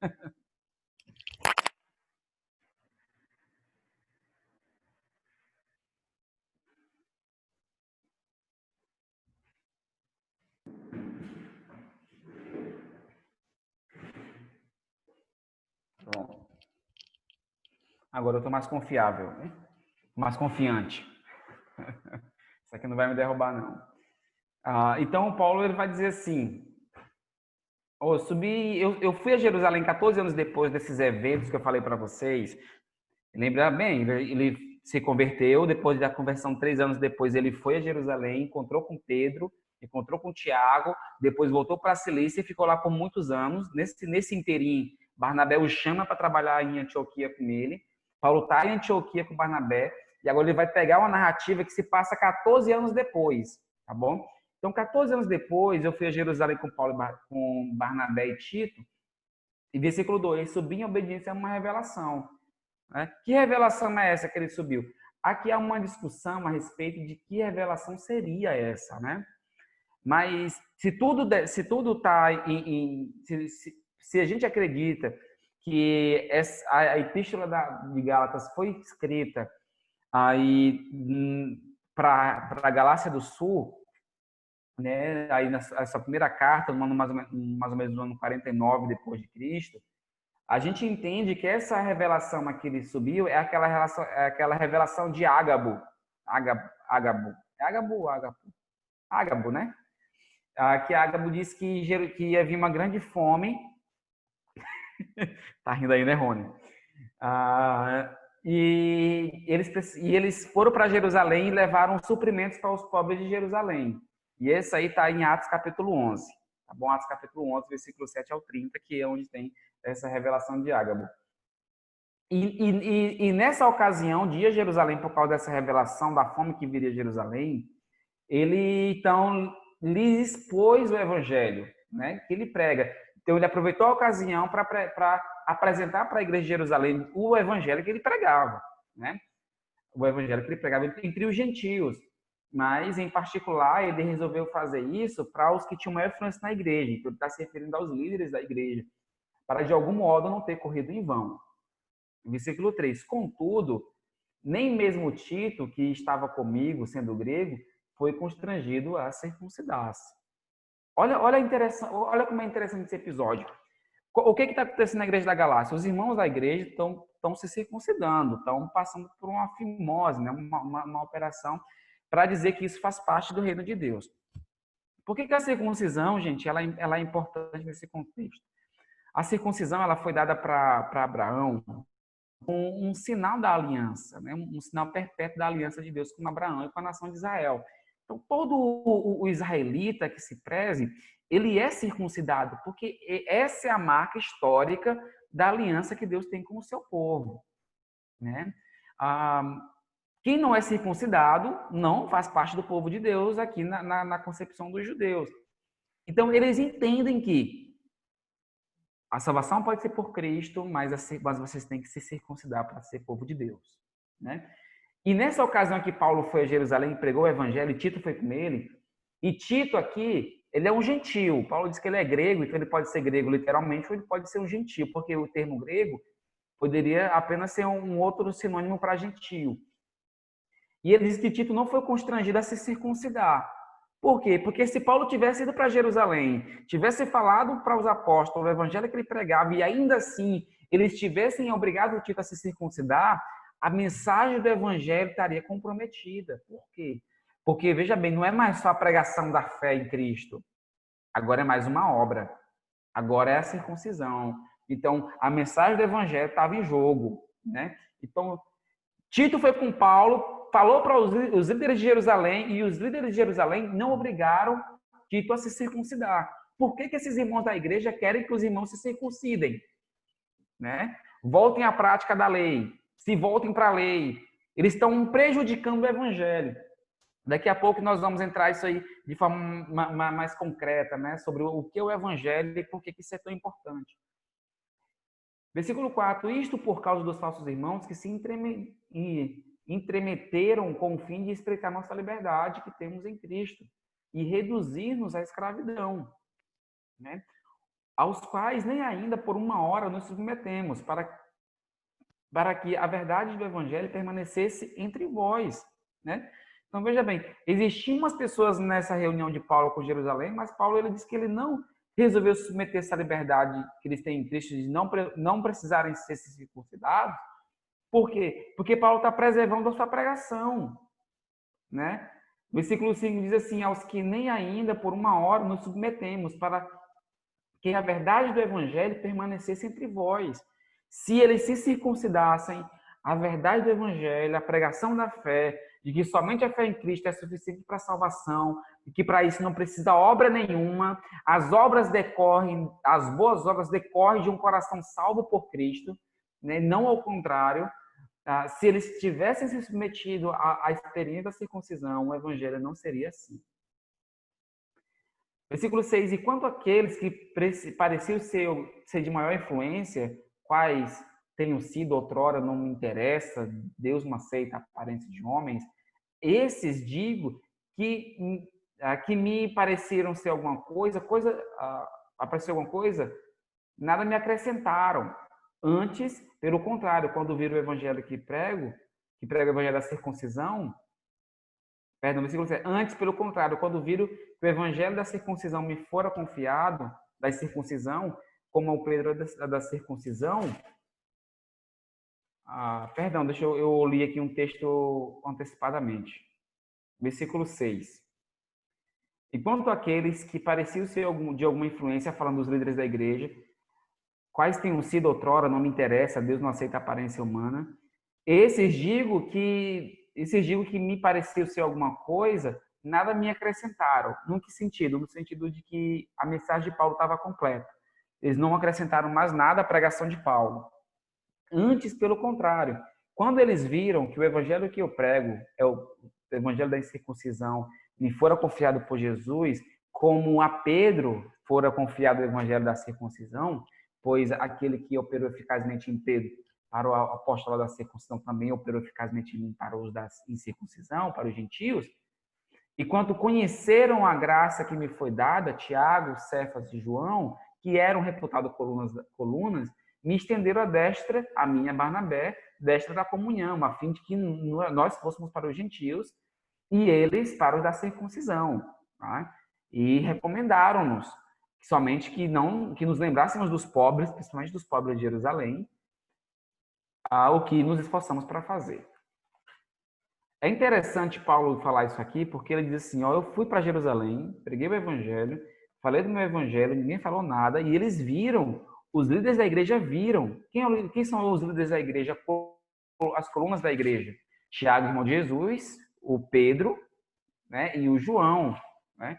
Pronto. Agora eu estou mais confiável, né? Mais confiante. Isso aqui não vai me derrubar, não. Então, Paulo ele vai dizer assim, eu fui a Jerusalém 14 anos depois desses eventos que eu falei para vocês. Lembra bem, ele se converteu, depois da conversão, 3 anos depois, ele foi a Jerusalém, encontrou com Pedro, encontrou com Tiago, depois voltou para a Cilícia e ficou lá por muitos anos. Nesse inteirinho, Barnabé o chama para trabalhar em Antioquia com ele. Paulo está em Antioquia com Barnabé, e agora ele vai pegar uma narrativa que se passa 14 anos depois, tá bom? Então, 14 anos depois, eu fui a Jerusalém com Paulo, com Barnabé e Tito, e versículo 2, subi em obediência a uma revelação. Né? Que revelação é essa que ele subiu? Aqui há uma discussão a respeito de que revelação seria essa, né? Mas se tudo está se a gente acredita que a epístola de Gálatas foi escrita aí para a Galácia do Sul, né? Aí nessa primeira carta, mais ou menos no ano 49 depois de Cristo, a gente entende que essa revelação a que ele subiu é aquela revelação de Ágabo. Ágabo, né? Que Ágabo disse que ia vir uma grande fome. Tá rindo aí, né, Rony? E eles foram para Jerusalém e levaram suprimentos para os pobres de Jerusalém. E esse aí está em Atos capítulo 11. Tá bom? Atos capítulo 11, versículo 7 ao 30, que é onde tem essa revelação de Ágabo. E nessa ocasião, de ir a Jerusalém, por causa dessa revelação da fome que viria a Jerusalém, ele, então, lhes expôs o evangelho, né, que ele prega. Então, ele aproveitou a ocasião para apresentar para a igreja de Jerusalém o evangelho que ele pregava, né? O evangelho que ele pregava entre os gentios. Mas, em particular, ele resolveu fazer isso para os que tinham maior influência na igreja. Então, ele está se referindo aos líderes da igreja, para, de algum modo, não ter corrido em vão. Versículo 3. Contudo, nem mesmo Tito, que estava comigo, sendo grego, foi constrangido a circuncidar-se. Olha como é interessante esse episódio. O que está acontecendo na igreja da Galácia? Os irmãos da igreja estão se circuncidando, estão passando por uma fimose, né? uma operação para dizer que isso faz parte do reino de Deus. Por que a circuncisão, gente, ela é importante nesse contexto? A circuncisão ela foi dada para Abraão como um sinal da aliança, né? Um sinal perpétuo da aliança de Deus com Abraão e com a nação de Israel. Então, todo o israelita que se preze, ele é circuncidado, porque essa é a marca histórica da aliança que Deus tem com o seu povo, né? Quem não é circuncidado não faz parte do povo de Deus aqui na concepção dos judeus. Então, eles entendem que a salvação pode ser por Cristo, mas vocês têm que se circuncidar para ser povo de Deus, né? E nessa ocasião que Paulo foi a Jerusalém e pregou o evangelho, e Tito foi com ele, e Tito aqui, ele é um gentil. Paulo diz que ele é grego, então ele pode ser grego literalmente, ou ele pode ser um gentil, porque o termo grego poderia apenas ser um outro sinônimo para gentil. E ele diz que Tito não foi constrangido a se circuncidar. Por quê? Porque se Paulo tivesse ido para Jerusalém, tivesse falado para os apóstolos o evangelho que ele pregava, e ainda assim eles tivessem obrigado Tito a se circuncidar, a mensagem do evangelho estaria comprometida. Por quê? Porque, veja bem, não é mais só a pregação da fé em Cristo. Agora é mais uma obra. Agora é a circuncisão. Então, a mensagem do evangelho estava em jogo, né? Então, Tito foi com Paulo, falou para os líderes de Jerusalém, e os líderes de Jerusalém não obrigaram Tito a se circuncidar. Por que esses irmãos da igreja querem que os irmãos se circuncidem? Né? Voltem à prática da lei. Se voltem para a lei. Eles estão prejudicando o evangelho. Daqui a pouco nós vamos entrar isso aí de forma mais concreta, né? Sobre o que é o evangelho e por que isso é tão importante. Versículo 4. Isto por causa dos falsos irmãos que se entremeteram com o fim de espreitar nossa liberdade que temos em Cristo e reduzir-nos à escravidão, né? Aos quais nem ainda por uma hora nos submetemos, para que a verdade do evangelho permanecesse entre vós, né? Então, veja bem, existiam umas pessoas nessa reunião de Paulo com Jerusalém, mas Paulo ele disse que ele não resolveu submeter essa liberdade que eles têm em Cristo de não precisarem ser circuncidados. Por quê? Porque Paulo está preservando a sua pregação, né? O versículo 5 diz assim, aos que nem ainda por uma hora nos submetemos, para que a verdade do evangelho permanecesse entre vós. Se eles se circuncidassem, a verdade do evangelho, a pregação da fé, de que somente a fé em Cristo é suficiente para a salvação, e que para isso não precisa obra nenhuma, as boas obras decorrem de um coração salvo por Cristo, né? Não ao contrário. Se eles tivessem se submetido à experiência da circuncisão, o evangelho não seria assim. Versículo 6. E quanto àqueles que pareciam ser de maior influência, quais tenham sido outrora, não me interessa, Deus não aceita a aparência de homens, esses digo que me pareceram ser alguma coisa, apareceu alguma coisa, nada me acrescentaram. Antes, pelo contrário, quando viram o evangelho que prega o evangelho da circuncisão, versículo 7, antes, pelo contrário, quando viram que o evangelho da circuncisão me fora confiado, da circuncisão, como o Pedro da circuncisão, eu li aqui um texto antecipadamente. Versículo 6. E quanto àqueles que pareciam ser de alguma influência, falando dos líderes da igreja, quais tenham sido outrora, não me interessa, Deus não aceita a aparência humana. Esses digo que me pareceu ser alguma coisa, nada me acrescentaram. No que sentido? No sentido de que a mensagem de Paulo estava completa. Eles não acrescentaram mais nada à pregação de Paulo. Antes, pelo contrário, quando eles viram que o evangelho que eu prego é o evangelho da incircuncisão, me fora confiado por Jesus, como a Pedro fora confiado o evangelho da circuncisão, pois aquele que operou eficazmente em Pedro para o apóstolo da circuncisão também operou eficazmente em mim para os da incircuncisão, para os gentios. E quando conheceram a graça que me foi dada, Tiago, Cefas e João, que eram reputados colunas, me estenderam a destra, a minha Barnabé, destra da comunhão, a fim de que nós fôssemos para os gentios e eles para os da circuncisão. Tá? E recomendaram-nos somente que nos lembrássemos dos pobres, principalmente dos pobres de Jerusalém, o que nos esforçamos para fazer. É interessante Paulo falar isso aqui, porque ele diz assim, ó, eu fui para Jerusalém, preguei o evangelho, falei do meu evangelho, ninguém falou nada, e eles viram, os líderes da igreja viram. Quem são os líderes da igreja? As colunas da igreja. Tiago, irmão de Jesus, o Pedro, né, e o João, né?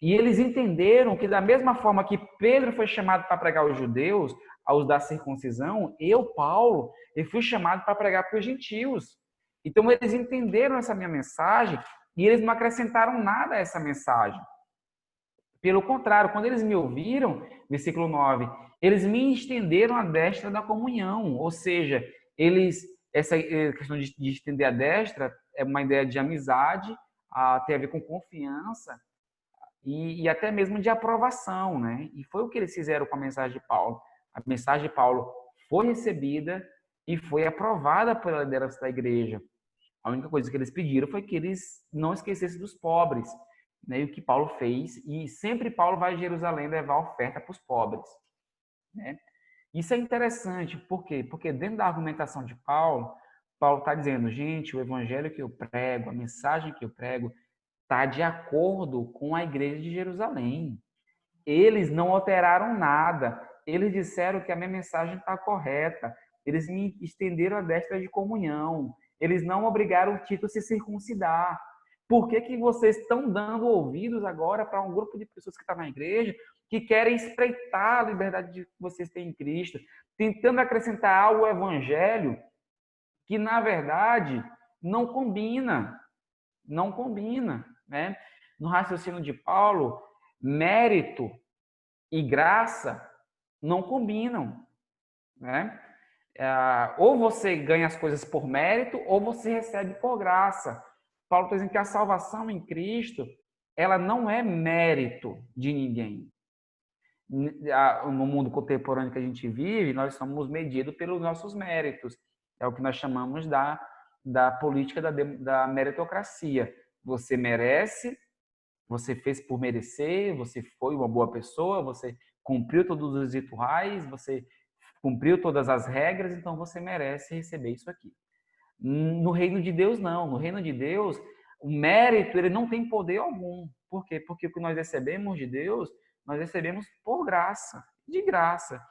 E eles entenderam que da mesma forma que Pedro foi chamado para pregar aos judeus, aos da circuncisão, eu, Paulo, eu fui chamado para pregar para os gentios. Então eles entenderam essa minha mensagem e eles não acrescentaram nada a essa mensagem. Pelo contrário, quando eles me ouviram, versículo 9, eles me estenderam a destra da comunhão, ou seja, essa questão de estender a destra é uma ideia de amizade, tem a ver com confiança, e até mesmo de aprovação, né? E foi o que eles fizeram com a mensagem de Paulo. A mensagem de Paulo foi recebida e foi aprovada pela liderança da igreja. A única coisa que eles pediram foi que eles não esquecessem dos pobres, né? E o que Paulo fez, e sempre Paulo vai a Jerusalém levar oferta para os pobres, né? Isso é interessante, por quê? Porque dentro da argumentação de Paulo, Paulo está dizendo, gente, o evangelho que eu prego, a mensagem que eu prego, está de acordo com a igreja de Jerusalém. Eles não alteraram nada. Eles disseram que a minha mensagem está correta. Eles me estenderam a destra de comunhão. Eles não obrigaram o Tito a se circuncidar. Por que que vocês estão dando ouvidos agora para um grupo de pessoas que está na igreja que querem espreitar a liberdade que vocês têm em Cristo, tentando acrescentar algo ao evangelho que, na verdade, não combina. Não combina, né? No raciocínio de Paulo, mérito e graça não combinam, né? Ou você ganha as coisas por mérito, ou você recebe por graça. Paulo está dizendo que a salvação em Cristo, ela não é mérito de ninguém. No mundo contemporâneo que a gente vive, nós somos medidos pelos nossos méritos. É o que nós chamamos da política da meritocracia. Você merece, você fez por merecer, você foi uma boa pessoa, você cumpriu todos os rituais, você cumpriu todas as regras, então você merece receber isso aqui. No reino de Deus, não. No reino de Deus, o mérito ele não tem poder algum. Por quê? Porque o que nós recebemos de Deus, nós recebemos por graça, de graça.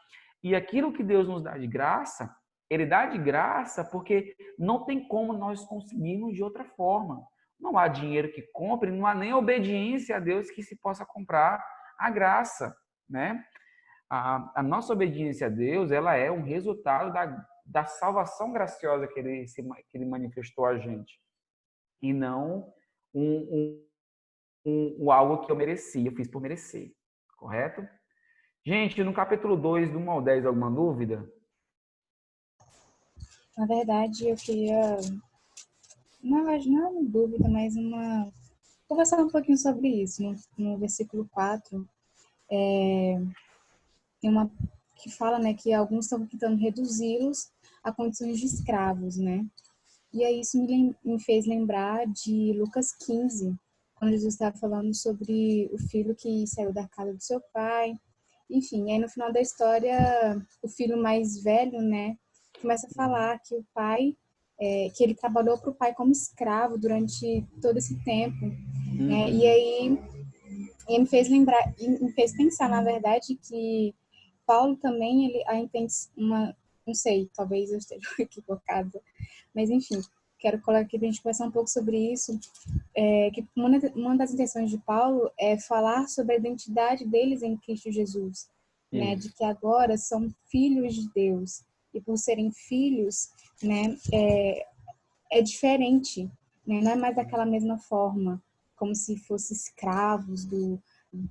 E aquilo que Deus nos dá de graça, Ele dá de graça porque não tem como nós conseguirmos de outra forma. Não há dinheiro que compre, não há nem obediência a Deus que se possa comprar a graça, né? A nossa obediência a Deus, ela é um resultado da salvação graciosa que ele manifestou a gente. E não algo que eu mereci, eu fiz por merecer. Correto? Gente, no capítulo 2, do 1 ao 10, alguma dúvida? Na verdade, eu queria, não é uma dúvida, mas conversar um pouquinho sobre isso. No versículo 4, tem uma que fala, né, que alguns estão tentando reduzi-los a condições de escravos, né? E aí isso me fez lembrar de Lucas 15, quando Jesus estava falando sobre o filho que saiu da casa do seu pai. Enfim, aí no final da história, o filho mais velho, né, começa a falar que o pai, que ele trabalhou para o pai como escravo durante todo esse tempo, né? E aí me fez lembrar, me fez pensar, na verdade, que Paulo também, ele entende não sei, talvez eu esteja equivocada, mas enfim, quero colocar aqui para a gente conversar um pouco sobre isso, que uma das intenções de Paulo é falar sobre a identidade deles em Cristo Jesus, né, de que agora são filhos de Deus, e por serem filhos, né, é diferente, né, não é mais daquela mesma forma, como se fossem escravos de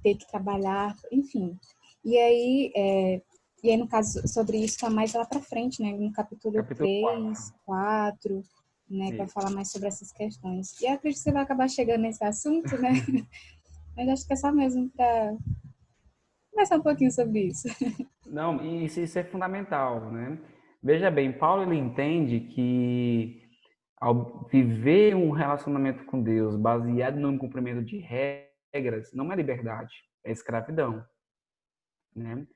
ter que trabalhar, enfim. E aí, no caso, sobre isso está mais lá para frente, né? No capítulo 3, 4, né? Para falar mais sobre essas questões. E eu acredito que você vai acabar chegando nesse assunto, né? Mas acho que é só mesmo para conversar um pouquinho sobre isso. Não, isso é fundamental, né? Veja bem, Paulo ele entende que ao viver um relacionamento com Deus baseado no cumprimento de regras, não é liberdade, é escravidão, né?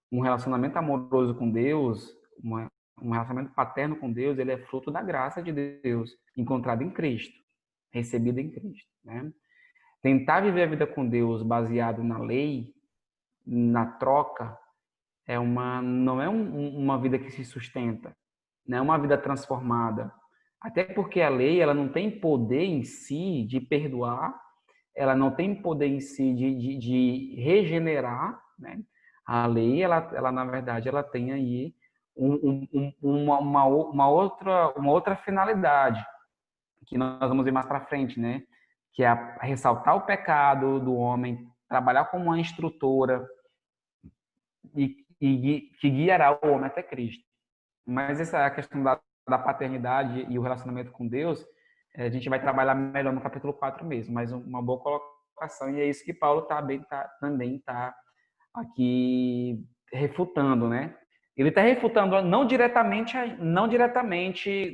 Um relacionamento amoroso com Deus, um relacionamento paterno com Deus, ele é fruto da graça de Deus, encontrado em Cristo, recebida em Cristo, né? Tentar viver a vida com Deus baseado na lei, na troca, não é uma vida que se sustenta, não é uma vida transformada. Até porque a lei, ela não tem poder em si de perdoar, ela não tem poder em si de regenerar, né? A lei, ela na verdade, ela tem aí uma outra finalidade, que nós vamos ver mais para frente, né? Que é ressaltar o pecado do homem, trabalhar como uma instrutora que guiará o homem até Cristo. Mas essa é a questão da paternidade e o relacionamento com Deus, a gente vai trabalhar melhor no capítulo 4 mesmo, mas uma boa colocação, e é isso que Paulo também está aqui refutando, né? Ele está refutando não diretamente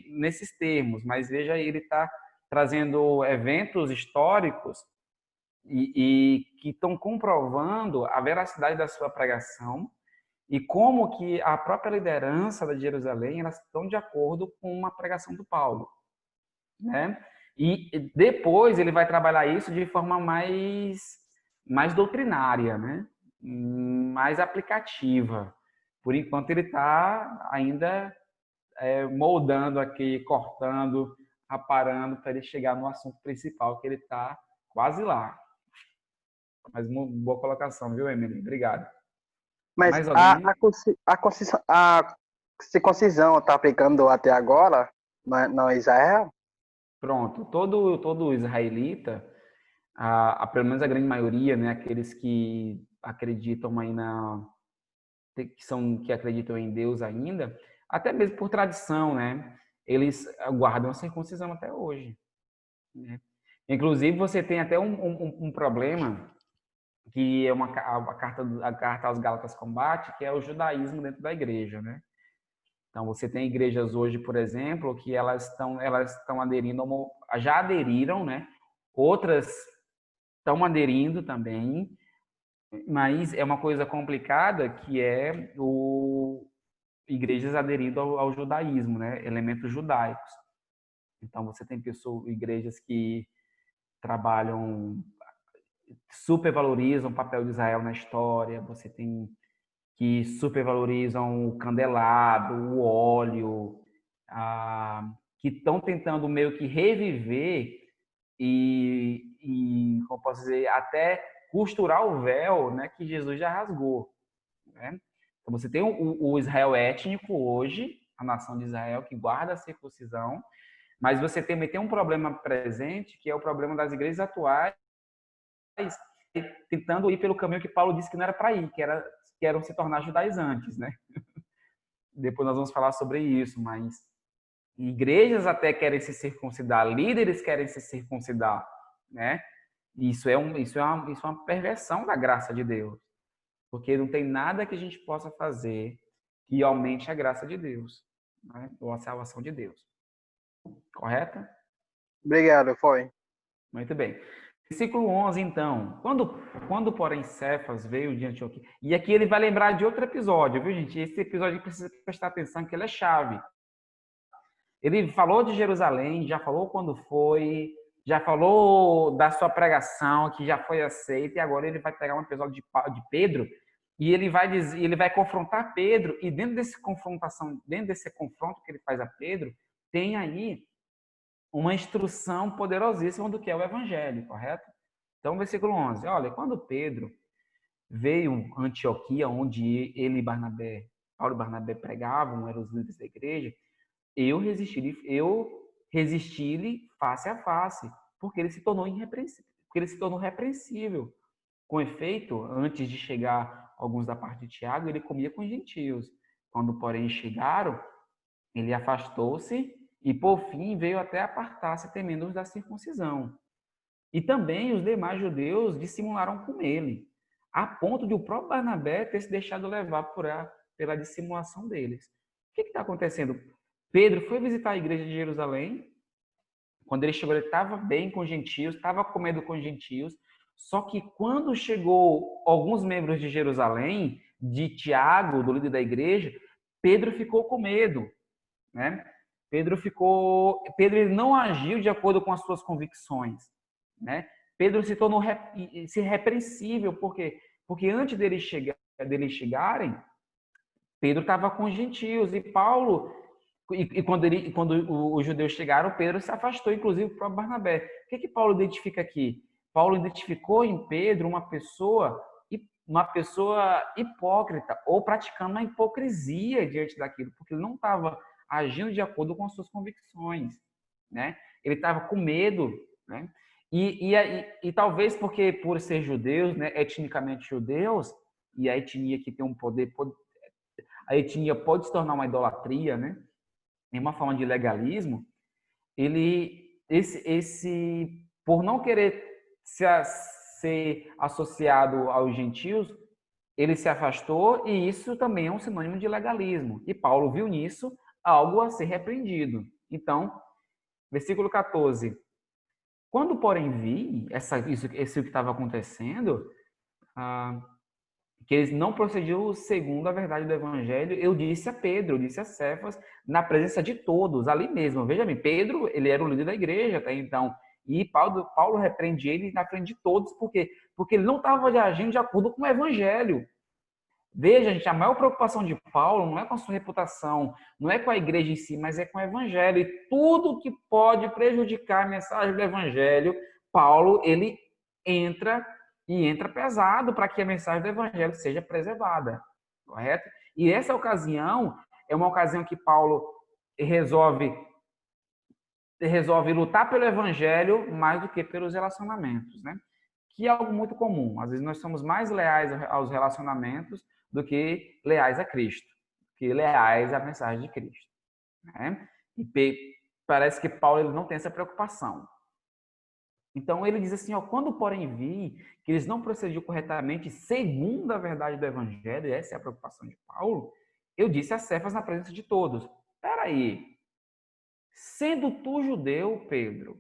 nesses termos, mas veja, ele está trazendo eventos históricos e que estão comprovando a veracidade da sua pregação e como que a própria liderança de Jerusalém, elas estão de acordo com a pregação do Paulo, né? E depois ele vai trabalhar isso de forma mais doutrinária, né? Mais aplicativa. Por enquanto ele está ainda moldando aqui, cortando, aparando para ele chegar no assunto principal, que ele está quase lá. Mas uma boa colocação, viu, Emily? Obrigado. Mas Mais alguém? a circuncisão está aplicando até agora no Israel? Pronto. Todo israelita, pelo menos a grande maioria, né, aqueles que acreditam aí que acreditam em Deus ainda, até mesmo por tradição, né, eles guardam a circuncisão até hoje, né? Inclusive, você tem até um problema que é a carta aos Gálatas combate, que é o judaísmo dentro da igreja, né? Então, você tem igrejas hoje, por exemplo, que elas estão aderindo, já aderiram, né? Outras estão aderindo também, mas é uma coisa complicada que é igrejas aderindo ao judaísmo, né? Elementos judaicos. Então, você tem igrejas que trabalham, supervalorizam o papel de Israel na história, você tem que supervalorizam o candelabro, o óleo, que estão tentando meio que reviver como posso dizer, até costurar o véu, né, que Jesus já rasgou, né? Então você tem o Israel étnico hoje, a nação de Israel que guarda a circuncisão, mas você também tem um problema presente, que é o problema das igrejas atuais tentando ir pelo caminho que Paulo disse que não era para ir, que eram se tornar judaizantes, né? Depois nós vamos falar sobre isso, mas igrejas até querem se circuncidar, líderes querem se circuncidar, né? Isso é uma perversão da graça de Deus, porque não tem nada que a gente possa fazer que aumente a graça de Deus, né? Ou a salvação de Deus. Correto? Obrigado, foi. Muito bem. Versículo 11, então. Quando porém, Cefas veio de Antioquia... E aqui ele vai lembrar de outro episódio, viu, gente? Esse episódio precisa prestar atenção, que ele é chave. Ele falou de Jerusalém, já falou quando foi, já falou da sua pregação, que já foi aceita, e agora ele vai pegar um episódio de Pedro, e ele vai confrontar Pedro, e dentro desse confronto que ele faz a Pedro, tem aí uma instrução poderosíssima do que é o evangelho, correto? Então, versículo 11. Olha, quando Pedro veio a Antioquia, onde Paulo e Barnabé pregavam, eram os líderes da igreja, eu resisti-lhe face a face, porque ele se tornou repreensível. Com efeito, antes de chegar alguns da parte de Tiago, ele comia com os gentios. Quando, porém, chegaram, ele afastou-se e, por fim, veio até apartar-se, temendo-os da circuncisão. E também os demais judeus dissimularam com ele, a ponto de o próprio Barnabé ter se deixado levar pela dissimulação deles. O que está acontecendo? Pedro foi visitar a igreja de Jerusalém. Quando ele chegou, ele estava bem com os gentios, estava comendo com os gentios. Só que quando chegou alguns membros de Jerusalém, de Tiago, do líder da igreja, Pedro ficou com medo, né? Pedro ele não agiu de acordo com as suas convicções, né? Pedro se tornou irrepreensível, por quê? Porque antes deles chegarem, Pedro estava com os gentios, e Paulo, quando os judeus chegaram, Pedro se afastou, inclusive para Barnabé. O que Paulo identifica aqui? Paulo identificou em Pedro uma pessoa hipócrita, ou praticando uma hipocrisia diante daquilo, porque ele não estava agindo de acordo com as suas convicções, né? Ele estava com medo, né? E talvez porque por ser judeus, né, etnicamente judeus, e a etnia que tem um poder, a etnia pode se tornar uma idolatria, né? Em uma forma de legalismo, por não querer ser associado aos gentios, ele se afastou, e isso também é um sinônimo de legalismo. E Paulo viu nisso algo a ser repreendido. Então, versículo 14. Quando, porém, vi isso que estava acontecendo, que eles não procediam segundo a verdade do evangelho, eu disse a Pedro, eu disse a Cefas, na presença de todos, ali mesmo. Veja bem, Pedro, ele era o líder da igreja até então, e Paulo repreende ele na frente de todos, porque ele não estava agindo de acordo com o evangelho. Veja, gente, a maior preocupação de Paulo não é com a sua reputação, não é com a igreja em si, mas é com o evangelho. E tudo que pode prejudicar a mensagem do evangelho, Paulo, ele entra pesado para que a mensagem do evangelho seja preservada, correto? E essa ocasião é uma ocasião que Paulo resolve lutar pelo evangelho mais do que pelos relacionamentos, né? Que é algo muito comum. Às vezes nós somos mais leais aos relacionamentos do que leais a Cristo, que leais à mensagem de Cristo, né? E parece que Paulo ele não tem essa preocupação. Então ele diz assim, ó, quando porém vi que eles não procediam corretamente segundo a verdade do evangelho, e essa é a preocupação de Paulo, eu disse a Cefas na presença de todos, espera aí, sendo tu judeu, Pedro,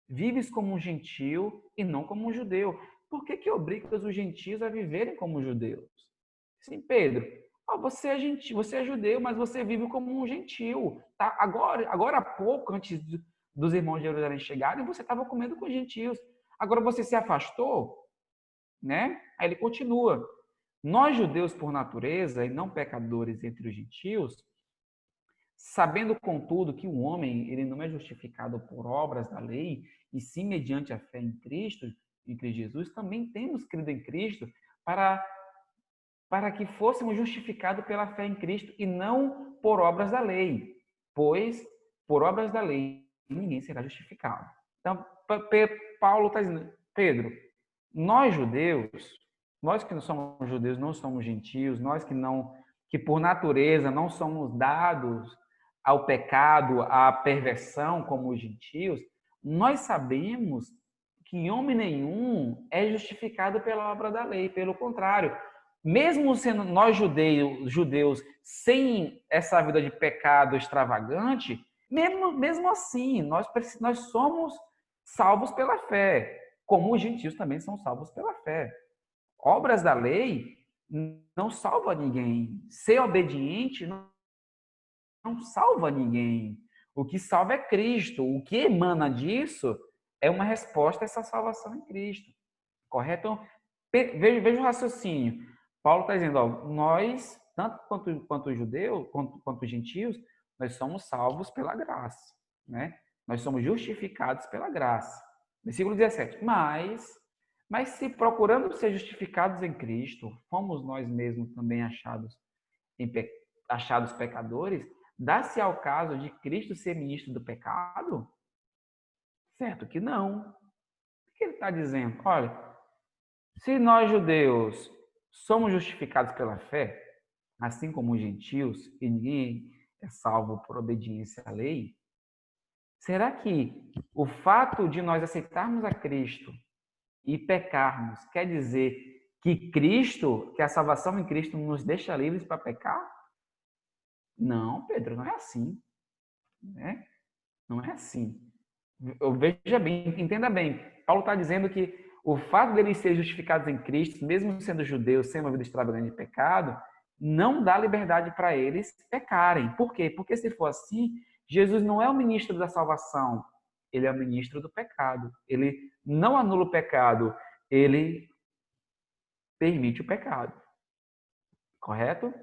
vives como um gentio e não como um judeu, por que obrigas os gentios a viverem como judeus? Sim, Pedro, você é gentio, você é judeu, mas você vive como um gentio, tá? Agora há pouco, antes dos irmãos de Jerusalém chegarem, você estava comendo com os gentios. Agora você se afastou, né? Aí ele continua. Nós, judeus por natureza e não pecadores entre os gentios, sabendo, contudo, que o homem ele não é justificado por obras da lei, e sim mediante a fé em Cristo Jesus, também temos crido em Cristo para que fôssemos justificados pela fé em Cristo e não por obras da lei, pois por obras da lei ninguém será justificado. Então, Paulo está dizendo, Pedro, nós judeus, nós que não somos judeus, não somos gentios, nós que por natureza não somos dados ao pecado, à perversão como os gentios, nós sabemos que homem nenhum é justificado pela obra da lei, pelo contrário, mesmo sendo nós judeus sem essa vida de pecado extravagante, mesmo assim, nós somos salvos pela fé, como os gentios também são salvos pela fé. Obras da lei não salva ninguém. Ser obediente não salva ninguém. O que salva é Cristo. O que emana disso é uma resposta a essa salvação em Cristo. Correto? Então, veja o raciocínio. Paulo está dizendo, ó, nós, tanto quanto judeus, quanto gentios, nós somos salvos pela graça, né? Nós somos justificados pela graça. Versículo 17. Mas se procurando ser justificados em Cristo, fomos nós mesmos também achados pecadores, dá-se ao caso de Cristo ser ministro do pecado? Certo que não. O que ele está dizendo? Olha, se nós judeus somos justificados pela fé, assim como os gentios, e ninguém é salvo por obediência à lei, será que o fato de nós aceitarmos a Cristo e pecarmos quer dizer que a salvação em Cristo nos deixa livres para pecar? Não, Pedro, não é assim. Né? Não é assim. Veja bem, entenda bem. Paulo está dizendo que o fato deles serem justificados em Cristo, mesmo sendo judeus, sem uma vida extravagante de pecado, não dá liberdade para eles pecarem. Por quê? Porque se for assim, Jesus não é o ministro da salvação, ele é o ministro do pecado. Ele não anula o pecado, ele permite o pecado. Correto?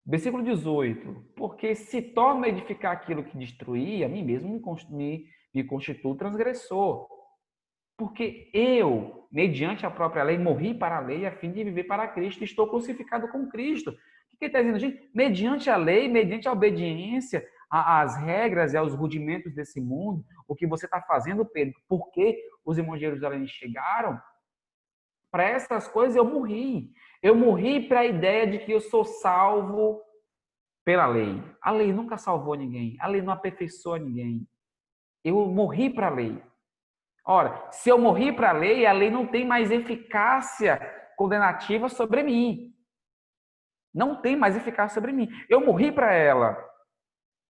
Versículo 18. Porque se torna a edificar aquilo que destruí, a mim mesmo me constituo transgressor. Porque eu, mediante a própria lei, morri para a lei a fim de viver para Cristo. Estou crucificado com Cristo. O que ele está dizendo, gente? Mediante a lei, mediante a obediência às regras e aos rudimentos desse mundo, o que você está fazendo, Pedro, porque os irmãos de Jerusalém chegaram, para essas coisas eu morri. Eu morri para a ideia de que eu sou salvo pela lei. A lei nunca salvou ninguém. A lei não aperfeiçoa ninguém. Eu morri para a lei. Ora, se eu morri para a lei não tem mais eficácia condenativa sobre mim. Não tem mais eficácia sobre mim. Eu morri para ela.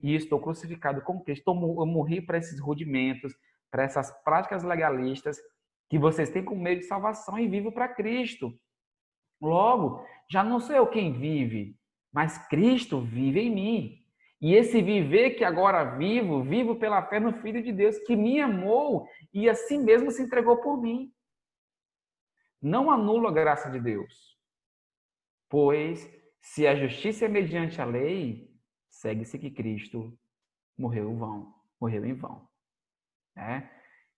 E estou crucificado com Cristo. Eu morri para esses rudimentos, para essas práticas legalistas que vocês têm como meio de salvação e vivo para Cristo. Logo, já não sou eu quem vive, mas Cristo vive em mim. E esse viver que agora vivo pela fé no Filho de Deus, que me amou e assim mesmo se entregou por mim. Não anulo a graça de Deus, pois se a justiça é mediante a lei, segue-se que Cristo morreu em vão. Né?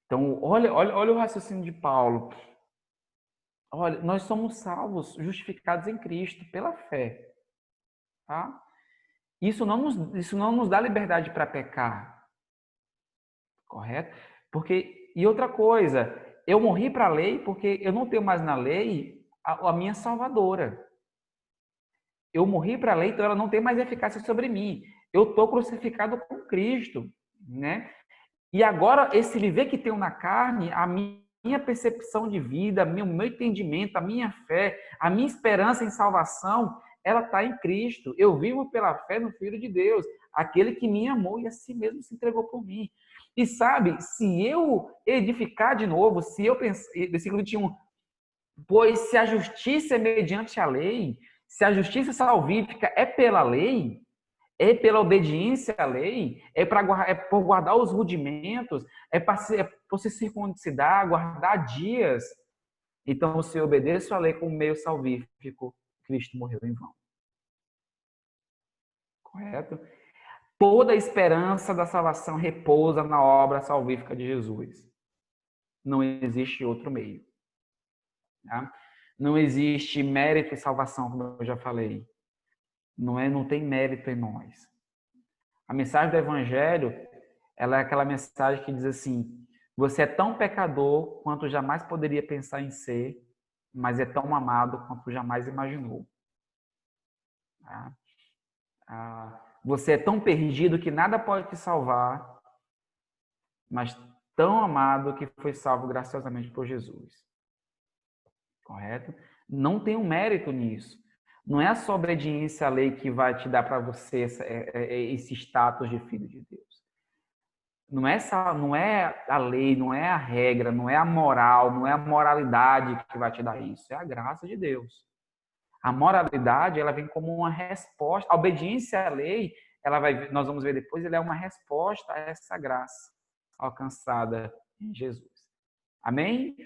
Então, olha o raciocínio de Paulo. Olha, nós somos salvos, justificados em Cristo, pela fé. Tá? Isso não nos dá liberdade para pecar. Correto? E outra coisa, eu morri para a lei porque eu não tenho mais na lei a minha salvadora. Eu morri para a lei, então ela não tem mais eficácia sobre mim. Eu estou crucificado com Cristo. Né? E agora, esse viver que tenho na carne, a minha percepção de vida, o meu entendimento, a minha fé, a minha esperança em salvação, ela está em Cristo. Eu vivo pela fé no Filho de Deus, aquele que me amou e assim mesmo se entregou por mim. E sabe, se eu edificar de novo, se eu pensar, versículo 21, pois se a justiça é mediante a lei, se a justiça salvífica é pela lei, é pela obediência à lei, é por guardar os rudimentos, é por se circuncidar, guardar dias. Então, se eu obedeço à lei como meio salvífico, Cristo morreu em vão. Correto? Toda a esperança da salvação repousa na obra salvífica de Jesus. Não existe outro meio. Tá? Não existe mérito e salvação, como eu já falei. Não tem mérito em nós. A mensagem do Evangelho, ela é aquela mensagem que diz assim: você é tão pecador quanto jamais poderia pensar em ser, mas é tão amado quanto jamais imaginou. Você é tão perdido que nada pode te salvar, mas tão amado que foi salvo graciosamente por Jesus. Correto? Não tem um mérito nisso. Não é a sua obediência à lei que vai te dar para você esse status de filho de Deus. Não é a lei, não é a regra, não é a moral, não é a moralidade que vai te dar isso. É a graça de Deus. A moralidade, ela vem como uma resposta. A obediência à lei, nós vamos ver depois, ela é uma resposta a essa graça alcançada em Jesus. Amém?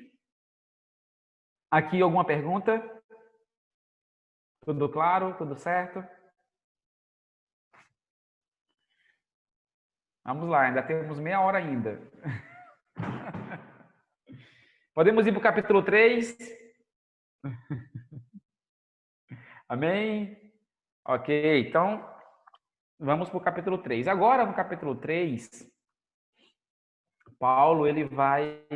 Aqui alguma pergunta? Tudo claro? Tudo certo? Vamos lá, ainda temos meia hora ainda. Podemos ir para o capítulo 3? Amém? Ok, então vamos para o capítulo 3. Agora, no capítulo 3, Paulo ele vai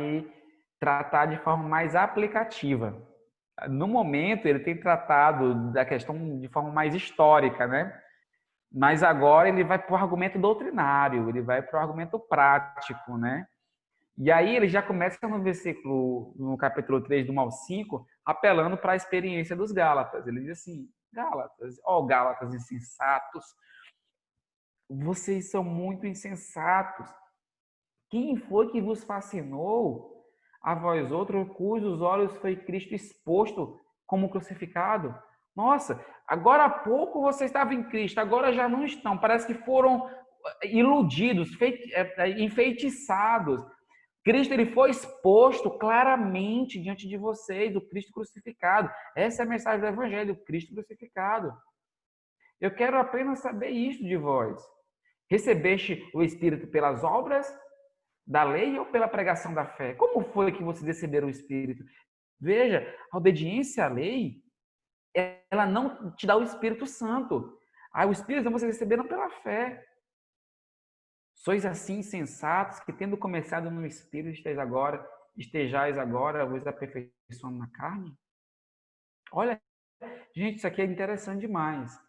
tratar de forma mais aplicativa. No momento, ele tem tratado da questão de forma mais histórica, né? Mas agora ele vai para o argumento doutrinário, ele vai para o argumento prático, né? E aí ele já começa no capítulo 3, do 1 ao 5, apelando para a experiência dos Gálatas. Ele diz assim: Gálatas, Gálatas insensatos, vocês são muito insensatos. Quem foi que vos fascinou a vós outros, cujos olhos foi Cristo exposto como crucificado? Nossa, agora há pouco vocês estavam em Cristo, agora já não estão. Parece que foram iludidos, enfeitiçados. Cristo ele foi exposto claramente diante de vocês, o Cristo crucificado. Essa é a mensagem do Evangelho, o Cristo crucificado. Eu quero apenas saber isso de vós. Recebeste o Espírito pelas obras da lei ou pela pregação da fé? Como foi que vocês receberam o Espírito? Veja, a obediência à lei, ela não te dá o Espírito Santo. O Espírito vocês receberam pela fé. Sois assim insensatos que, tendo começado no Espírito, estejais agora vos aperfeiçoando na carne? Olha, gente, isso aqui é interessante demais.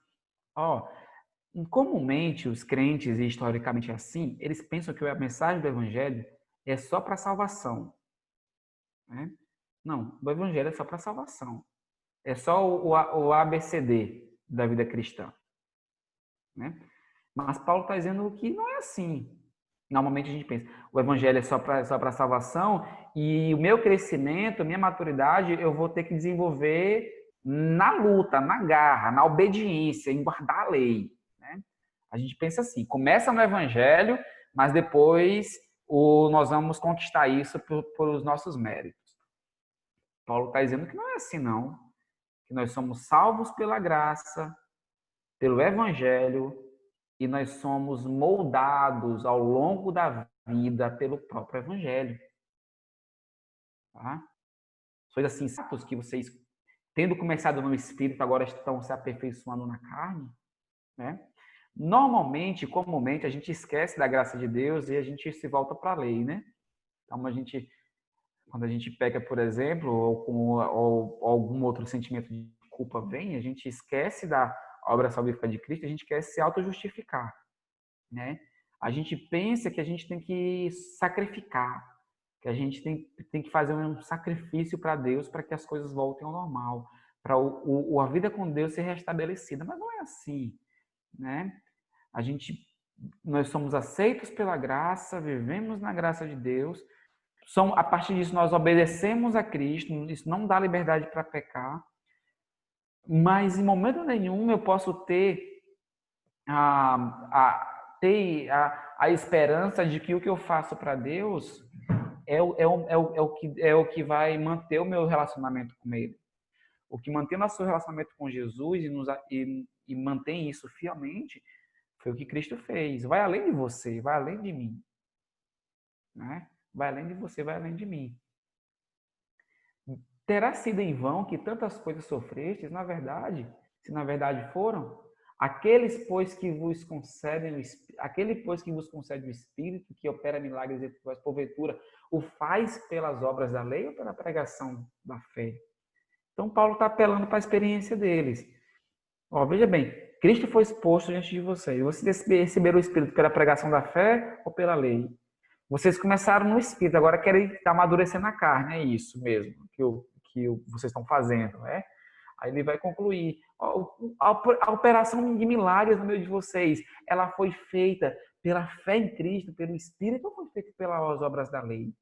Comumente, os crentes, e historicamente assim, eles pensam que a mensagem do Evangelho é só para salvação. Né? Não, o Evangelho é só para salvação. É só o ABCD da vida cristã. Né? Mas Paulo está dizendo que não é assim. Normalmente a gente pensa, o Evangelho é só para salvação e o meu crescimento, minha maturidade, eu vou ter que desenvolver na luta, na garra, na obediência, em guardar a lei. Né? A gente pensa assim, começa no Evangelho, mas depois nós vamos conquistar isso pelos nossos méritos. Paulo está dizendo que não é assim, não. Que nós somos salvos pela graça, pelo Evangelho, e nós somos moldados ao longo da vida pelo próprio Evangelho. Tá? Sois assim, sapos que vocês, tendo começado no Espírito, agora estão se aperfeiçoando na carne. Né? Normalmente, comumente, a gente esquece da graça de Deus e a gente se volta para a lei. Né? Então, quando a gente peca, por exemplo, ou algum outro sentimento de culpa vem, a gente esquece da obra salvífica de Cristo, a gente quer se auto-justificar, né? A gente pensa que a gente tem que sacrificar, que a gente tem que fazer um sacrifício para Deus para que as coisas voltem ao normal, para a vida com Deus ser restabelecida, mas não é assim, né? Nós somos aceitos pela graça, vivemos na graça de Deus, a partir disso nós obedecemos a Cristo, isso não dá liberdade para pecar, mas em momento nenhum eu posso ter a esperança de que o que eu faço para Deus é o que vai manter o meu relacionamento com Ele. O que mantém nosso relacionamento com Jesus e mantém isso fielmente foi o que Cristo fez. Vai além de você, vai além de mim. Né? Vai além de você, vai além de mim. Terá sido em vão que tantas coisas sofrestes, na verdade, se na verdade foram, aquele pois que vos concede o Espírito, que opera milagres entre vós, porventura, o faz pelas obras da lei ou pela pregação da fé? Então, Paulo está apelando para a experiência deles. Veja bem, Cristo foi exposto diante de vocês. Vocês receberam o Espírito pela pregação da fé ou pela lei? Vocês começaram no Espírito, agora querem amadurecer na carne, é isso mesmo que vocês estão fazendo, né? Aí ele vai concluir, a operação de milagres no meio de vocês, ela foi feita pela fé em Cristo, pelo Espírito, ou foi feita pelas obras da lei?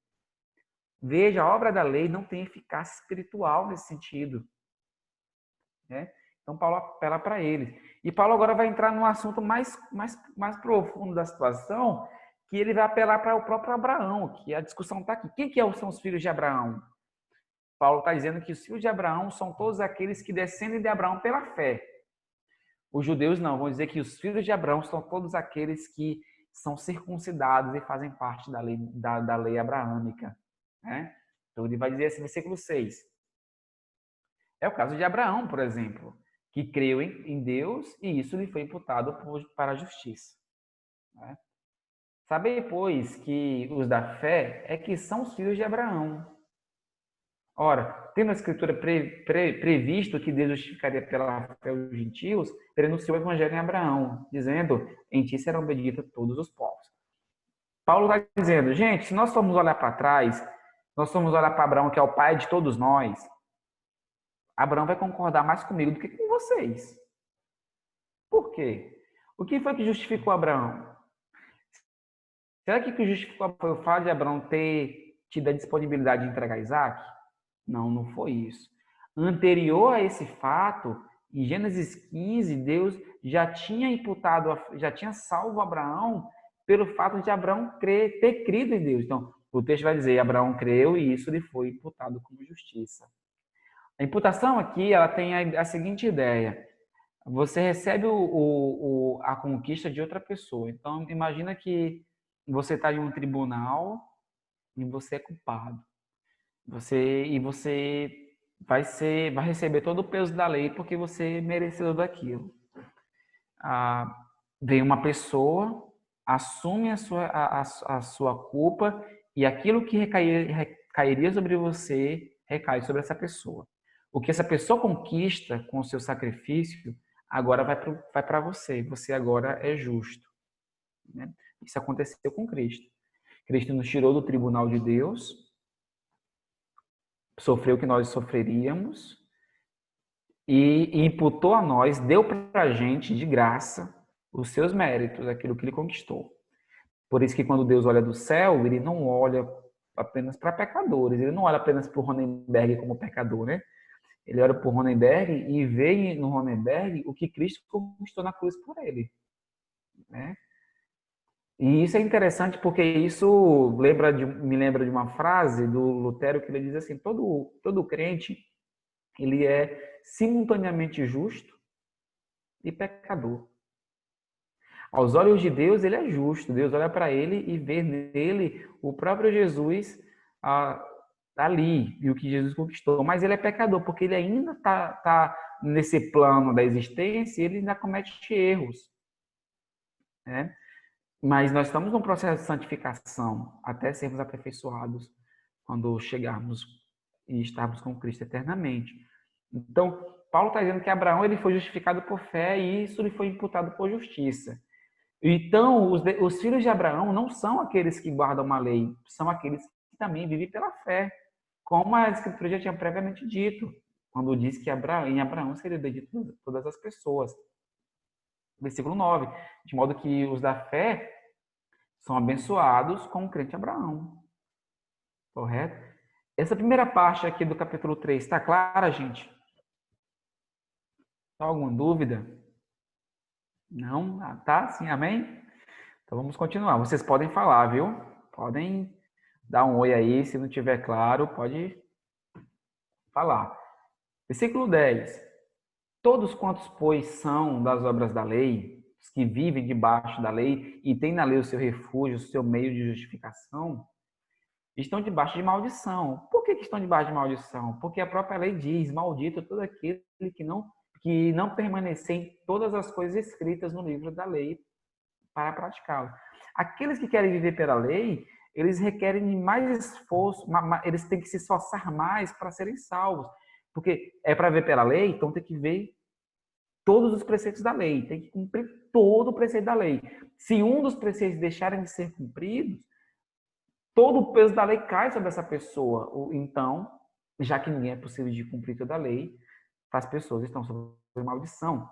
Veja, a obra da lei não tem eficácia espiritual nesse sentido. Né? Então, Paulo apela para eles. E Paulo agora vai entrar num assunto mais profundo da situação, que ele vai apelar para o próprio Abraão, que a discussão está aqui. Quem são os filhos de Abraão? Paulo está dizendo que os filhos de Abraão são todos aqueles que descendem de Abraão pela fé. Os judeus não, vão dizer que os filhos de Abraão são todos aqueles que são circuncidados e fazem parte da lei abraâmica. Né? Então ele vai dizer assim, versículo 6. É o caso de Abraão, por exemplo, que creu em Deus e isso lhe foi imputado para a justiça. Né? Sabei, pois, que os da fé é que são os filhos de Abraão. Ora, tendo a Escritura previsto que Deus justificaria pela fé os gentios, ele anunciou o Evangelho em Abraão, dizendo, em ti serão benditos todos os povos. Paulo está dizendo, gente, se nós formos olhar para trás, nós formos olhar para Abraão, que é o pai de todos nós, Abraão vai concordar mais comigo do que com vocês. Por quê? O que foi que justificou Abraão? Será que o que justificou foi o fato de Abraão ter tido a disponibilidade de entregar Isaac? Não foi isso. Anterior a esse fato, Em Gênesis 15, Deus já tinha imputado, já tinha salvo Abraão pelo fato de Abraão ter crido em Deus. Então, o texto vai dizer, Abraão creu e isso lhe foi imputado como justiça. A imputação aqui, ela tem a seguinte ideia. Você recebe a conquista de outra pessoa. Então, imagina que você está em um tribunal e você é culpado. Você vai receber todo o peso da lei porque você é merecedor daquilo. Vem uma pessoa, assume a sua culpa e aquilo que recairia sobre você recai sobre essa pessoa. O que essa pessoa conquista com o seu sacrifício agora vai para você. Você agora é justo. Né? Isso aconteceu com Cristo. Cristo nos tirou do tribunal de Deus, sofreu o que nós sofreríamos e imputou a nós, deu para a gente de graça os seus méritos, aquilo que ele conquistou. Por isso que quando Deus olha do céu, ele não olha apenas para pecadores, ele não olha apenas para o Ronenberg como pecador, né? Ele olha para o Ronenberg e vê no Ronenberg o que Cristo conquistou na cruz por ele. Né? E isso é interessante porque isso me lembra de uma frase do Lutero que ele diz assim, todo crente ele é simultaneamente justo e pecador. Aos olhos de Deus, ele é justo. Deus olha para ele e vê nele o próprio Jesus ali, e o que Jesus conquistou. Mas ele é pecador, porque ele ainda está nesse plano da existência e ele ainda comete erros. Né? Mas nós estamos num processo de santificação até sermos aperfeiçoados quando chegarmos e estarmos com Cristo eternamente. Então, Paulo está dizendo que Abraão ele foi justificado por fé e isso lhe foi imputado por justiça. Então, os filhos de Abraão não são aqueles que guardam uma lei, são aqueles que também vivem pela fé, como a Escritura já tinha previamente dito, quando diz que em Abraão seria bendito todas as pessoas. Versículo 9, de modo que os da fé são abençoados com o crente Abraão. Correto? Essa primeira parte aqui do capítulo 3, está clara, gente? Tá alguma dúvida? Não? Tá? Sim, amém? Então vamos continuar. Vocês podem falar, viu? Podem dar um oi aí. Se não tiver claro, pode falar. Versículo 10. Todos quantos, pois, são das obras da lei, os que vivem debaixo da lei e têm na lei o seu refúgio, o seu meio de justificação, estão debaixo de maldição. Por que estão debaixo de maldição? Porque a própria lei diz, maldito todo aquele que não permanecer em todas as coisas escritas no livro da lei para praticá-la. Aqueles que querem viver pela lei, eles requerem mais esforço, eles têm que se esforçar mais para serem salvos. Porque é para ver pela lei, então tem que ver todos os preceitos da lei, tem que cumprir todo o preceito da lei. Se um dos preceitos deixarem de ser cumpridos, todo o peso da lei cai sobre essa pessoa. Então, já que ninguém é possível de cumprir toda a lei, as pessoas estão sob maldição.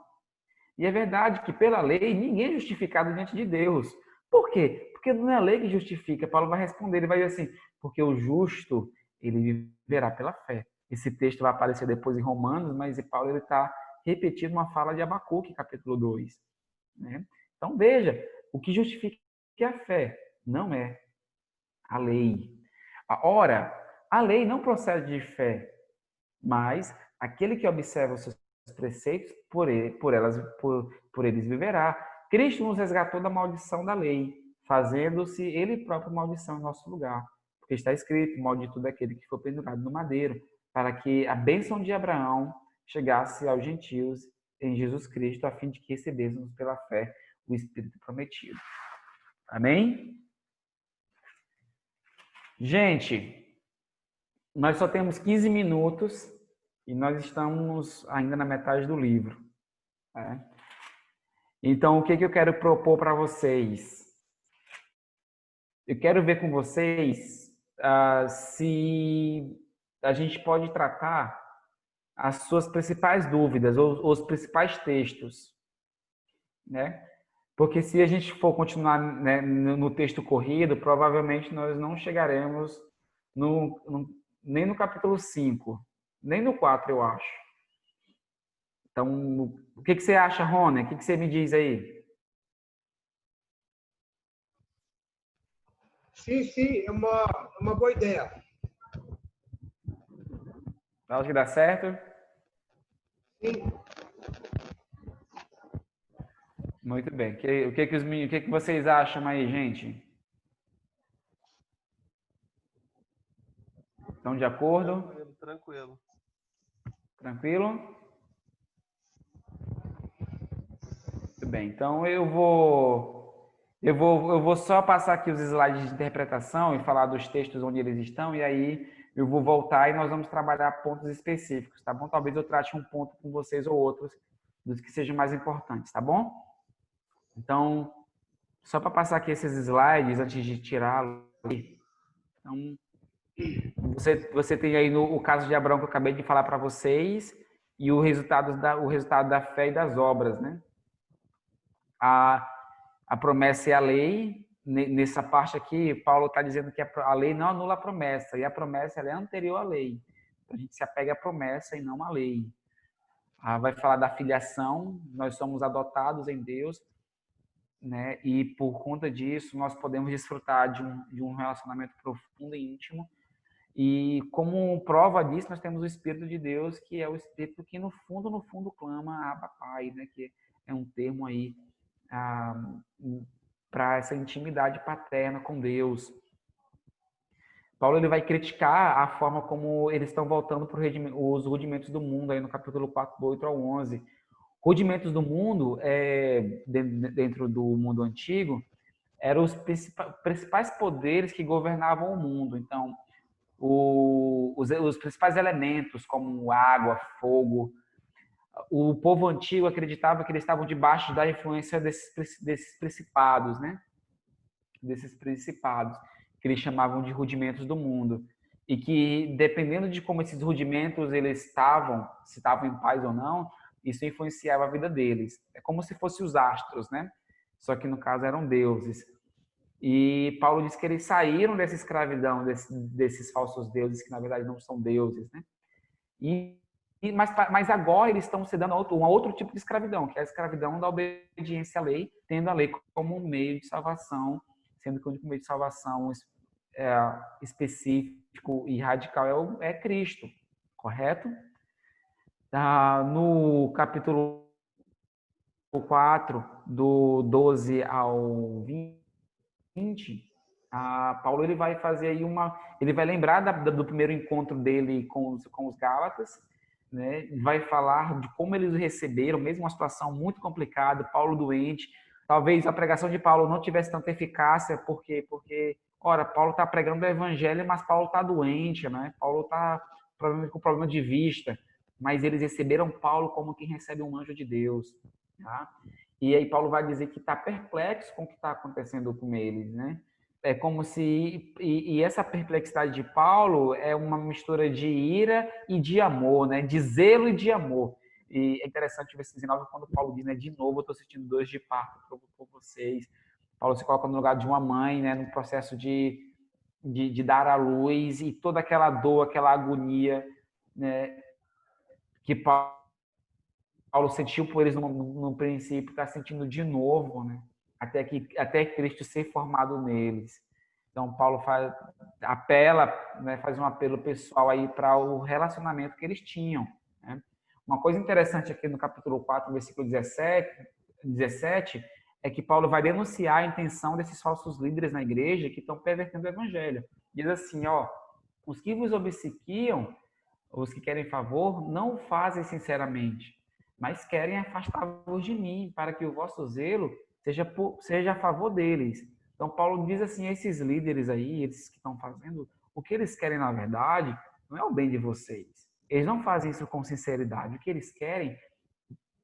E é verdade que pela lei ninguém é justificado diante de Deus. Por quê? Porque não é a lei que justifica. Paulo vai responder, ele vai dizer assim, porque o justo, ele viverá pela fé. Esse texto vai aparecer depois em Romanos, mas Paulo está repetindo uma fala de Abacuque, capítulo 2. Né? Então veja, o que justifica é a fé, não é a lei. Ora, a lei não procede de fé, mas aquele que observa os seus preceitos, por eles viverá. Cristo nos resgatou da maldição da lei, fazendo-se ele próprio maldição em nosso lugar. Porque está escrito, maldito daquele que foi pendurado no madeiro, para que a bênção de Abraão chegasse aos gentios em Jesus Cristo, a fim de que recebêssemos pela fé o Espírito prometido. Amém? Gente, nós só temos 15 minutos e nós estamos ainda na metade do livro. Né? Então, o que eu quero propor para vocês? Eu quero ver com vocês se a gente pode tratar as suas principais dúvidas ou os principais textos, né? Porque se a gente for continuar, né, no texto corrido, provavelmente nós não chegaremos nem no capítulo 5, nem no 4, eu acho. Então, o que você acha, Rony? O que você me diz aí? Sim, é uma boa ideia. Acho que dá certo? Sim. Muito bem. O que vocês acham aí, gente? Estão de acordo? Tranquilo. Tranquilo? Muito bem. Então eu vou só passar aqui os slides de interpretação e falar dos textos onde eles estão, e aí eu vou voltar e nós vamos trabalhar pontos específicos, tá bom? Talvez eu trate um ponto com vocês ou outros dos que sejam mais importantes, tá bom? Então, só para passar aqui esses slides antes de tirá-los. Então, você tem aí o caso de Abraão que eu acabei de falar para vocês e o resultado da fé e das obras, né? A promessa é a lei. Nessa parte aqui, Paulo está dizendo que a lei não anula a promessa, e a promessa ela é anterior à lei. Então, a gente se apega à promessa e não à lei. Vai falar da filiação, nós somos adotados em Deus, né? E por conta disso, nós podemos desfrutar de um relacionamento profundo e íntimo. E como prova disso, nós temos o Espírito de Deus, que é o Espírito que no fundo clama Abba Pai, né? Que é um termo aí para essa intimidade paterna com Deus. Paulo ele vai criticar a forma como eles estão voltando para os rudimentos do mundo, aí no capítulo 4, do 8 ao 11. Rudimentos do mundo, dentro do mundo antigo, eram os principais poderes que governavam o mundo. Então, os principais elementos, como água, fogo. O povo antigo acreditava que eles estavam debaixo da influência desses principados, né? Desses principados, que eles chamavam de rudimentos do mundo. E que, dependendo de como esses rudimentos eles estavam, se estavam em paz ou não, isso influenciava a vida deles. É como se fossem os astros, né? Só que, no caso, eram deuses. E Paulo diz que eles saíram dessa escravidão, desses falsos deuses, que na verdade não são deuses, né? Mas agora eles estão se dando um outro tipo de escravidão, que é a escravidão da obediência à lei, tendo a lei como um meio de salvação, sendo que o único meio de salvação específico e radical é Cristo, correto? No capítulo 4, do 12 ao 20, Paulo ele vai fazer aí ele vai lembrar do primeiro encontro dele com os Gálatas, né? Vai falar de como eles o receberam, mesmo uma situação muito complicada, Paulo doente. Talvez a pregação de Paulo não tivesse tanta eficácia, porque ora, Paulo está pregando o evangelho, mas Paulo está doente, né? Paulo está com problema de vista, mas eles receberam Paulo como quem recebe um anjo de Deus, tá? E aí Paulo vai dizer que está perplexo com o que está acontecendo com eles, né? É como se... E essa perplexidade de Paulo é uma mistura de ira e de amor, né? De zelo e de amor. E é interessante ver esse 19 quando Paulo diz, né? De novo, eu estou sentindo dores de parto por vocês. Paulo se coloca no lugar de uma mãe, né? No processo de dar à luz, e toda aquela dor, aquela agonia, né? Que Paulo sentiu por eles no princípio, está sentindo de novo, né? Até Cristo ser formado neles. Então, Paulo apela, né, faz um apelo pessoal aí para o relacionamento que eles tinham, né? Uma coisa interessante aqui no capítulo 4, versículo 17, é que Paulo vai denunciar a intenção desses falsos líderes na igreja que estão pervertendo o evangelho. Diz assim, ó, os que vos obsequiam, os que querem favor, não o fazem sinceramente, mas querem afastá-los de mim, para que o vosso zelo seja a favor deles. Então, Paulo diz assim, esses líderes aí, esses que estão fazendo, o que eles querem, na verdade, não é o bem de vocês. Eles não fazem isso com sinceridade. O que eles querem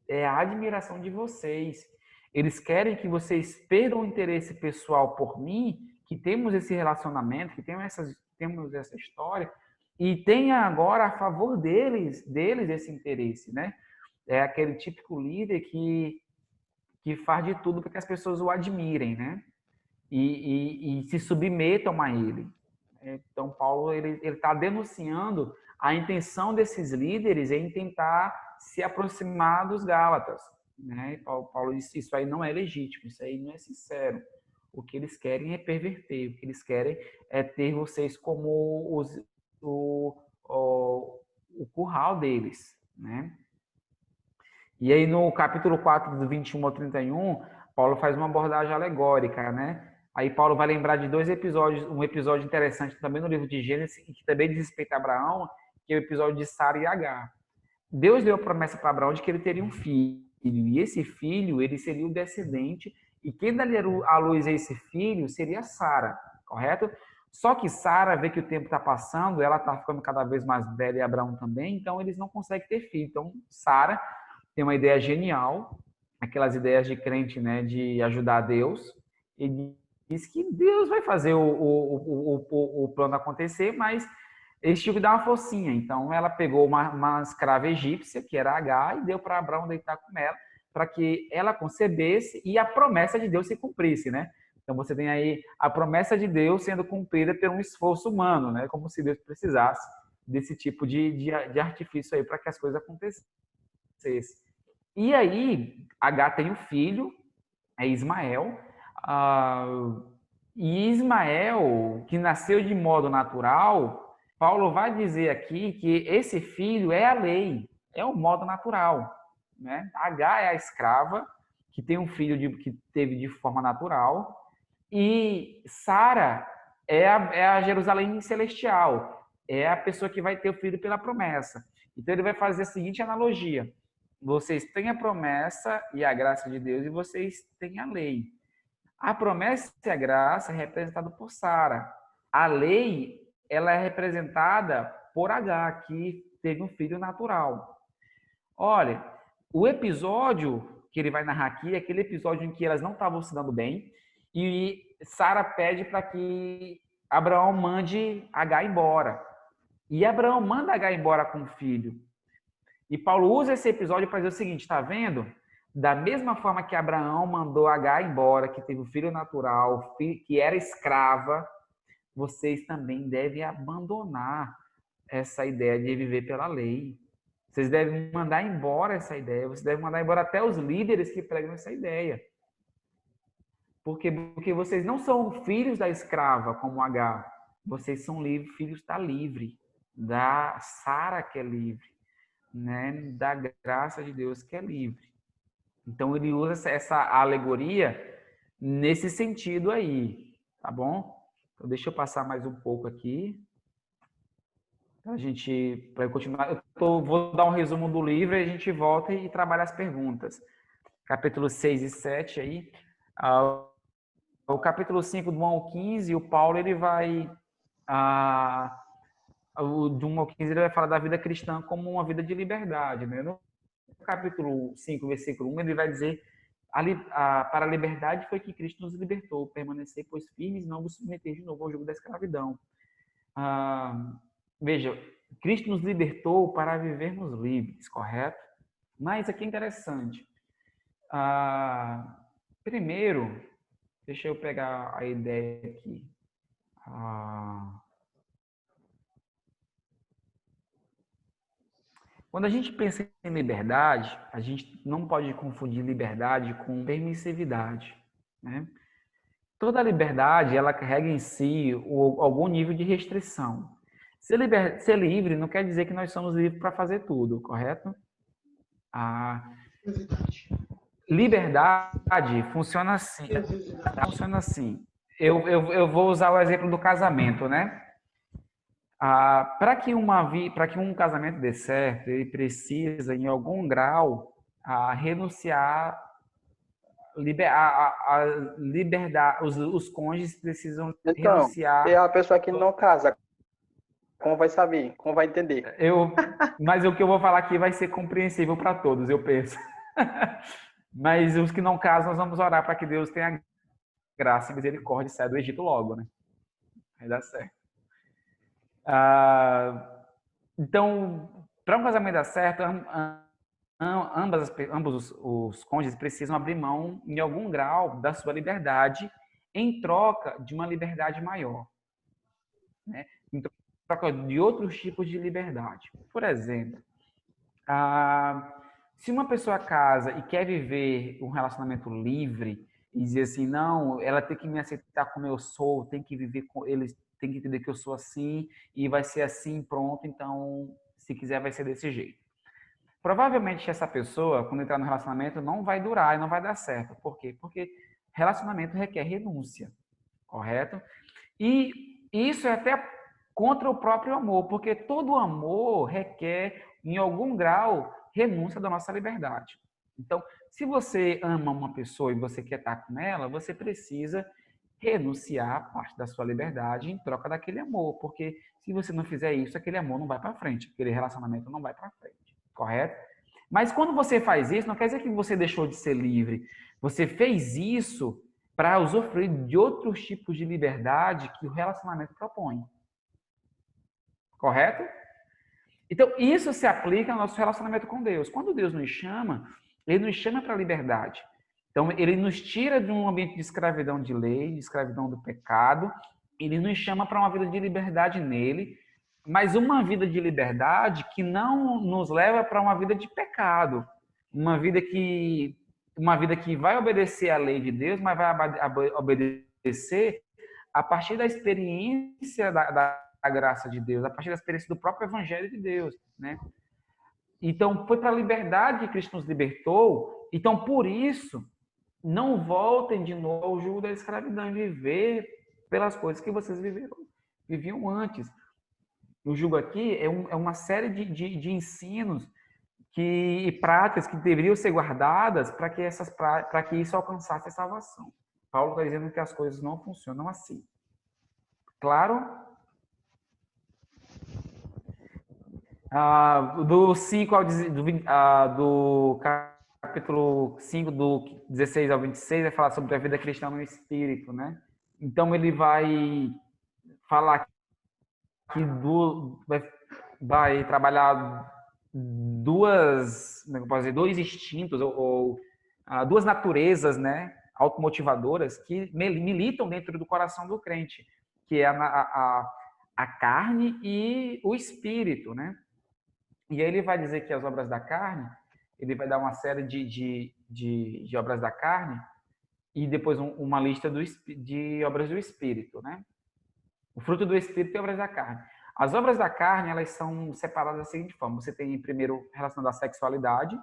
é a admiração de vocês. Eles querem que vocês perdam o interesse pessoal por mim, que temos esse relacionamento, que temos essa história, e tenha agora a favor deles esse interesse, né? É aquele típico líder que faz de tudo para que as pessoas o admirem, né? E se submetam a ele. Então, Paulo ele está denunciando a intenção desses líderes em tentar se aproximar dos Gálatas, né? E Paulo disse, isso aí não é legítimo, isso aí não é sincero. O que eles querem é perverter, o que eles querem é ter vocês como o curral deles, né? E aí no capítulo 4, do 21 ao 31, Paulo faz uma abordagem alegórica, né? Aí Paulo vai lembrar de dois episódios, um episódio interessante também no livro de Gênesis, que também diz respeito a Abraão, que é o episódio de Sara e Agar. Deus deu a promessa para Abraão de que ele teria um filho, e esse filho, ele seria o descendente, e quem daria à luz a esse filho seria Sara, correto? Só que Sara vê que o tempo está passando, ela está ficando cada vez mais velha e Abraão também, então eles não conseguem ter filho. Então Sara tem uma ideia genial, aquelas ideias de crente, né, de ajudar Deus, e diz que Deus vai fazer o plano acontecer, mas eles tinham que dar uma forcinha. Então, ela pegou uma escrava egípcia, que era Agar, e deu para Abraão deitar com ela, para que ela concebesse e a promessa de Deus se cumprisse, né? Então, você tem aí a promessa de Deus sendo cumprida por um esforço humano, né? Como se Deus precisasse desse tipo de artifício aí para que as coisas acontecessem. E aí, Agar tem um filho, é Ismael, e Ismael, que nasceu de modo natural, Paulo vai dizer aqui que esse filho é a lei, é o modo natural, né? Agar é a escrava, que tem um filho que teve de forma natural, e Sara é a Jerusalém celestial, é a pessoa que vai ter o filho pela promessa. Então ele vai fazer a seguinte analogia: vocês têm a promessa e a graça de Deus, e vocês têm a lei. A promessa e a graça é representada por Sara. A lei, ela é representada por Agar, que teve um filho natural. Olha, o episódio que ele vai narrar aqui é aquele episódio em que elas não estavam se dando bem e Sara pede para que Abraão mande Agar embora. E Abraão manda Agar embora com o filho. E Paulo usa esse episódio para dizer o seguinte, está vendo? Da mesma forma que Abraão mandou Agar embora, que teve um filho natural, que era escrava, vocês também devem abandonar essa ideia de viver pela lei. Vocês devem mandar embora essa ideia, vocês devem mandar embora até os líderes que pregam essa ideia. Porque vocês não são filhos da escrava, como Agar. Vocês são filhos da livre, da Sara que é livre, né? Da graça de Deus que é livre. Então ele usa essa alegoria nesse sentido aí, tá bom? Então deixa eu passar mais um pouco aqui para eu continuar. Vou dar um resumo do livro e a gente volta e trabalha as perguntas. Capítulo 6 e 7 aí. O capítulo 5 do 1 ao 15, o Paulo ele vai do 1 ao 15 ele vai falar da vida cristã como uma vida de liberdade, né? No capítulo 5, versículo 1, ele vai dizer para a liberdade foi que Cristo nos libertou, permanecer, pois, firmes, não vos submeter de novo ao jugo da escravidão. Veja, Cristo nos libertou para vivermos livres, correto? Mas aqui é interessante. Primeiro, deixa eu pegar a ideia aqui. Quando a gente pensa em liberdade, a gente não pode confundir liberdade com permissividade, né? Toda liberdade, ela carrega em si algum nível de restrição. Ser livre não quer dizer que nós somos livres para fazer tudo, correto? Liberdade funciona assim. Funciona assim. Eu vou usar o exemplo do casamento, né? Para que um casamento dê certo, ele precisa, em algum grau, renunciar a liberdade. Os cônjuges precisam renunciar. Então, a pessoa que não casa, como vai saber? Como vai entender? Mas o que eu vou falar aqui vai ser compreensível para todos, eu penso. Mas os que não casam, nós vamos orar para que Deus tenha graça e misericórdia e saia do Egito logo, né? Vai dar certo. Então, para um casamento dar certo, ambos os cônjuges precisam abrir mão, em algum grau, da sua liberdade, em troca de uma liberdade maior, né? Em troca de outros tipos de liberdade. Por exemplo, Se uma pessoa casa e quer viver um relacionamento livre e dizer assim, não, ela tem que me aceitar como eu sou, tem que viver com eles, tem que entender que eu sou assim e vai ser assim, pronto, então se quiser vai ser desse jeito. Provavelmente essa pessoa, quando entrar no relacionamento, não vai durar e não vai dar certo. Por quê? Porque relacionamento requer renúncia, correto? E isso é até contra o próprio amor, porque todo amor requer, em algum grau, renúncia da nossa liberdade. Então, se você ama uma pessoa e você quer estar com ela, você precisa renunciar a parte da sua liberdade em troca daquele amor, porque se você não fizer isso, aquele amor não vai para frente, aquele relacionamento não vai para frente, correto? Mas quando você faz isso, não quer dizer que você deixou de ser livre. Você fez isso para usufruir de outros tipos de liberdade que o relacionamento propõe. Correto? Então, isso se aplica ao nosso relacionamento com Deus. Quando Deus nos chama, Ele nos chama para a liberdade. Então, Ele nos tira de um ambiente de escravidão de lei, de escravidão do pecado. Ele nos chama para uma vida de liberdade nele, mas uma vida de liberdade que não nos leva para uma vida de pecado. Uma vida que vai obedecer à lei de Deus, mas vai obedecer a partir da experiência da graça de Deus, a partir da experiência do próprio Evangelho de Deus, né? Então, foi para a liberdade que Cristo nos libertou. Então, por isso, não voltem de novo ao jugo da escravidão e viver pelas coisas que vocês viviam antes. O jugo aqui é uma série de ensinos e práticas que deveriam ser guardadas para que isso alcançasse a salvação. Paulo está dizendo que as coisas não funcionam assim. Claro? Do 5 ao do capítulo 5, do 16 ao 26, vai falar sobre a vida cristã no Espírito, né? Então, ele vai falar que vai trabalhar dois instintos ou duas naturezas, né, automotivadoras que militam dentro do coração do crente, que é a carne e o espírito, né? E aí ele vai dizer que as obras da carne, ele vai dar uma série de obras da carne e depois uma lista de obras do espírito, né? O fruto do espírito e obras da carne. As obras da carne, elas são separadas da seguinte forma. Você tem, primeiro, relacionado à sexualidade.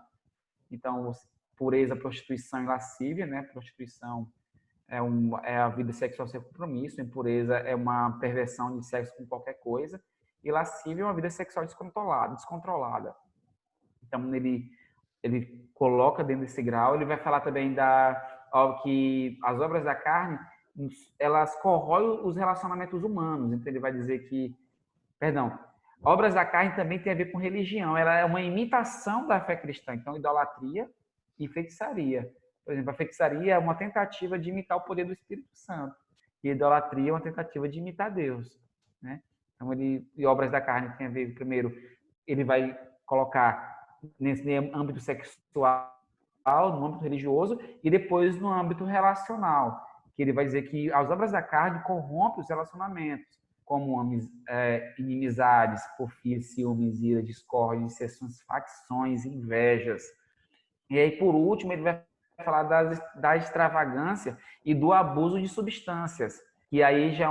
Então, pureza, prostituição e lascívia, né? Prostituição é a vida sexual sem compromisso. Impureza é uma perversão de sexo com qualquer coisa. E lascívia é uma vida sexual descontrolada. Então, ele coloca dentro desse grau. Ele vai falar também que as obras da carne, elas corroem os relacionamentos humanos. Então, ele vai dizer que obras da carne também tem a ver com religião. Ela é uma imitação da fé cristã. Então, idolatria e feitiçaria. Por exemplo, a feitiçaria é uma tentativa de imitar o poder do Espírito Santo. E a idolatria é uma tentativa de imitar Deus, né? Então, e obras da carne tem a ver, primeiro, ele vai colocar nesse âmbito sexual, no âmbito religioso, e depois no âmbito relacional, que ele vai dizer que as obras da carne corrompem os relacionamentos, como inimizades, porfia, ciúmes, ira, discórdia, dissensões, facções, invejas. E aí, por último, ele vai falar da extravagância e do abuso de substâncias, que aí já é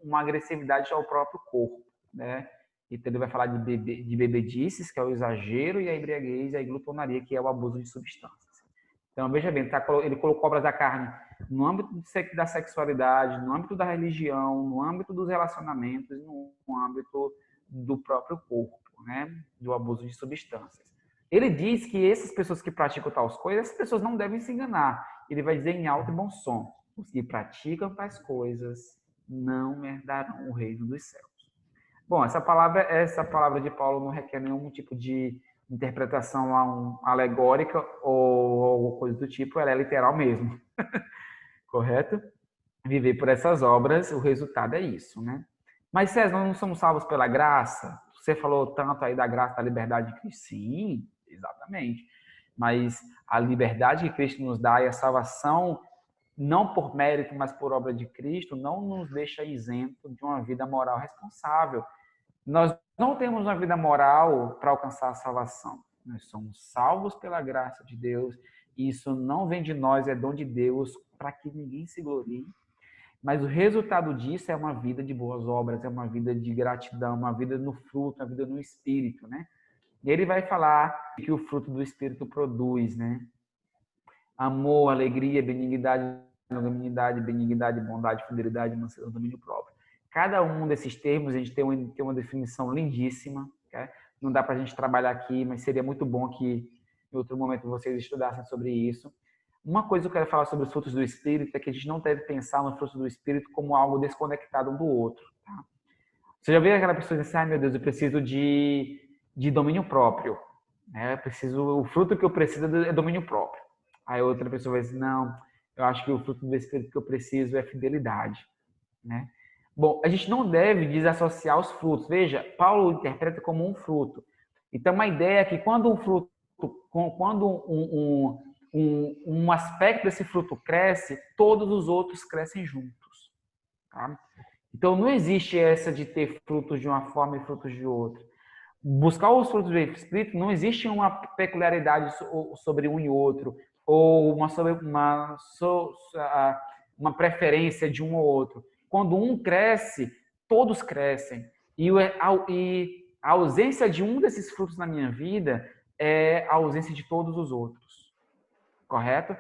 uma agressividade ao próprio corpo, né? Então, ele vai falar de bebedices, que é o exagero, e a embriaguez e a glutonaria, que é o abuso de substâncias. Então, veja bem, ele colocou obras da carne no âmbito da sexualidade, no âmbito da religião, no âmbito dos relacionamentos, no âmbito do próprio corpo, né? Do abuso de substâncias. Ele diz que essas pessoas que praticam tais coisas, essas pessoas não devem se enganar. Ele vai dizer em alto e bom som: os que praticam tais coisas não herdarão o reino dos céus. Bom, essa palavra de Paulo não requer nenhum tipo de interpretação alegórica ou coisa do tipo, ela é literal mesmo. Correto? Viver por essas obras, o resultado é isso, né? Mas, César, nós não somos salvos pela graça? Você falou tanto aí da graça, da liberdade de Cristo. Sim, exatamente. Mas a liberdade que Cristo nos dá e a salvação, não por mérito, mas por obra de Cristo, não nos deixa isento de uma vida moral responsável. Nós não temos uma vida moral para alcançar a salvação. Nós somos salvos pela graça de Deus. E isso não vem de nós, é dom de Deus, para que ninguém se glorie. Mas o resultado disso é uma vida de boas obras, é uma vida de gratidão, uma vida no fruto, uma vida no espírito, né? E ele vai falar que o fruto do espírito produz, né? Amor, alegria, benignidade, longanimidade, bondade, fidelidade, mansidão, domínio próprio. Cada um desses termos, a gente tem uma definição lindíssima, tá? Não dá para a gente trabalhar aqui, mas seria muito bom que em outro momento vocês estudassem sobre isso. Uma coisa que eu quero falar sobre os frutos do Espírito é que a gente não deve pensar no fruto do Espírito como algo desconectado um do outro. Tá? Você já viu aquela pessoa que diz, ai meu Deus, eu preciso de domínio próprio. Né? O fruto que eu preciso é domínio próprio. Aí outra pessoa vai dizer, não, eu acho que o fruto do Espírito que eu preciso é fidelidade. Né? Bom, a gente não deve desassociar os frutos. Veja, Paulo interpreta como um fruto. Então, uma ideia é que quando um fruto, quando um aspecto desse fruto cresce, todos os outros crescem juntos. Tá? Então, não existe essa de ter frutos de uma forma e frutos de outra. Buscar os frutos do Espírito, não existe uma peculiaridade sobre um e outro, ou uma preferência de um ou outro. Quando um cresce, todos crescem. E a ausência de um desses frutos na minha vida é a ausência de todos os outros. Correto?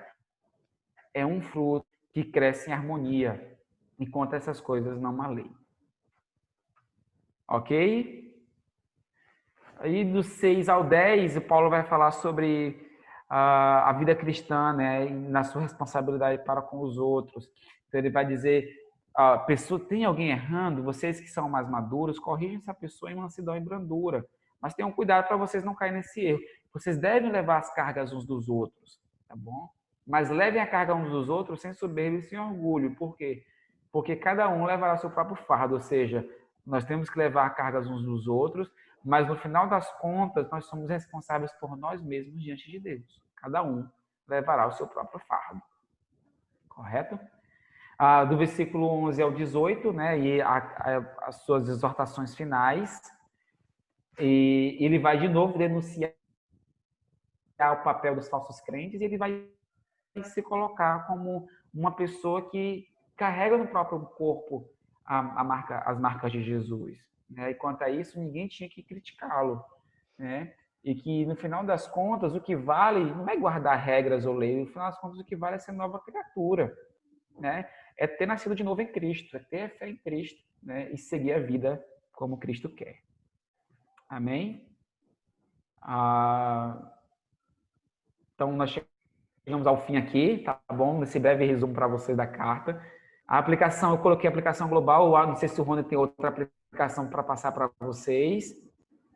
É um fruto que cresce em harmonia, enquanto essas coisas não há lei. Ok? Aí do 6 ao 10, o Paulo vai falar sobre a vida cristã, né, na sua responsabilidade para com os outros. Então ele vai dizer, tem alguém errando, vocês que são mais maduros, corrijam essa pessoa em mansidão e brandura. Mas tenham cuidado para vocês não caírem nesse erro. Vocês devem levar as cargas uns dos outros, tá bom? Mas levem a carga uns dos outros sem soberba e sem orgulho. Por quê? Porque cada um levará seu próprio fardo, ou seja, nós temos que levar cargas uns dos outros, mas no final das contas, nós somos responsáveis por nós mesmos diante de Deus. Cada um levará o seu próprio fardo. Correto? Do versículo 11 ao 18, né, e as suas exortações finais, e ele vai de novo denunciar o papel dos falsos crentes, e ele vai se colocar como uma pessoa que carrega no próprio corpo as marcas de Jesus. Né? E quanto a isso, ninguém tinha que criticá-lo. Né? E que, no final das contas, o que vale não é guardar regras ou leis, no final das contas, o que vale é ser nova criatura. Né? É ter nascido de novo em Cristo, é ter a fé em Cristo, né? E seguir a vida como Cristo quer. Amém? Então, nós chegamos ao fim aqui, tá bom? Nesse breve resumo para vocês da carta. A aplicação, eu coloquei a aplicação global, não sei se o Rony tem outra aplicação para passar para vocês,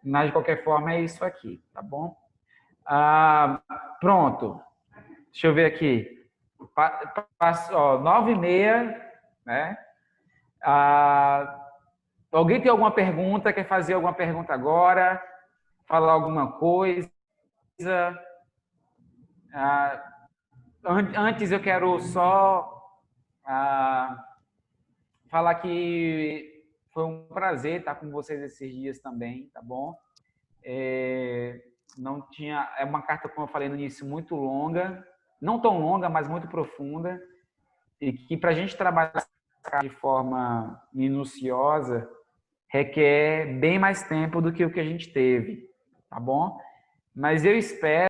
mas de qualquer forma é isso aqui, tá bom? Pronto. Deixa eu ver aqui. 9h30, né? Alguém tem alguma pergunta? Quer fazer alguma pergunta agora? Falar alguma coisa? Antes eu quero só falar que foi um prazer estar com vocês esses dias também, tá bom? É uma carta, como eu falei no início, muito longa, não tão longa, mas muito profunda, e que para a gente trabalhar de forma minuciosa requer bem mais tempo do que o que a gente teve, tá bom? Mas eu espero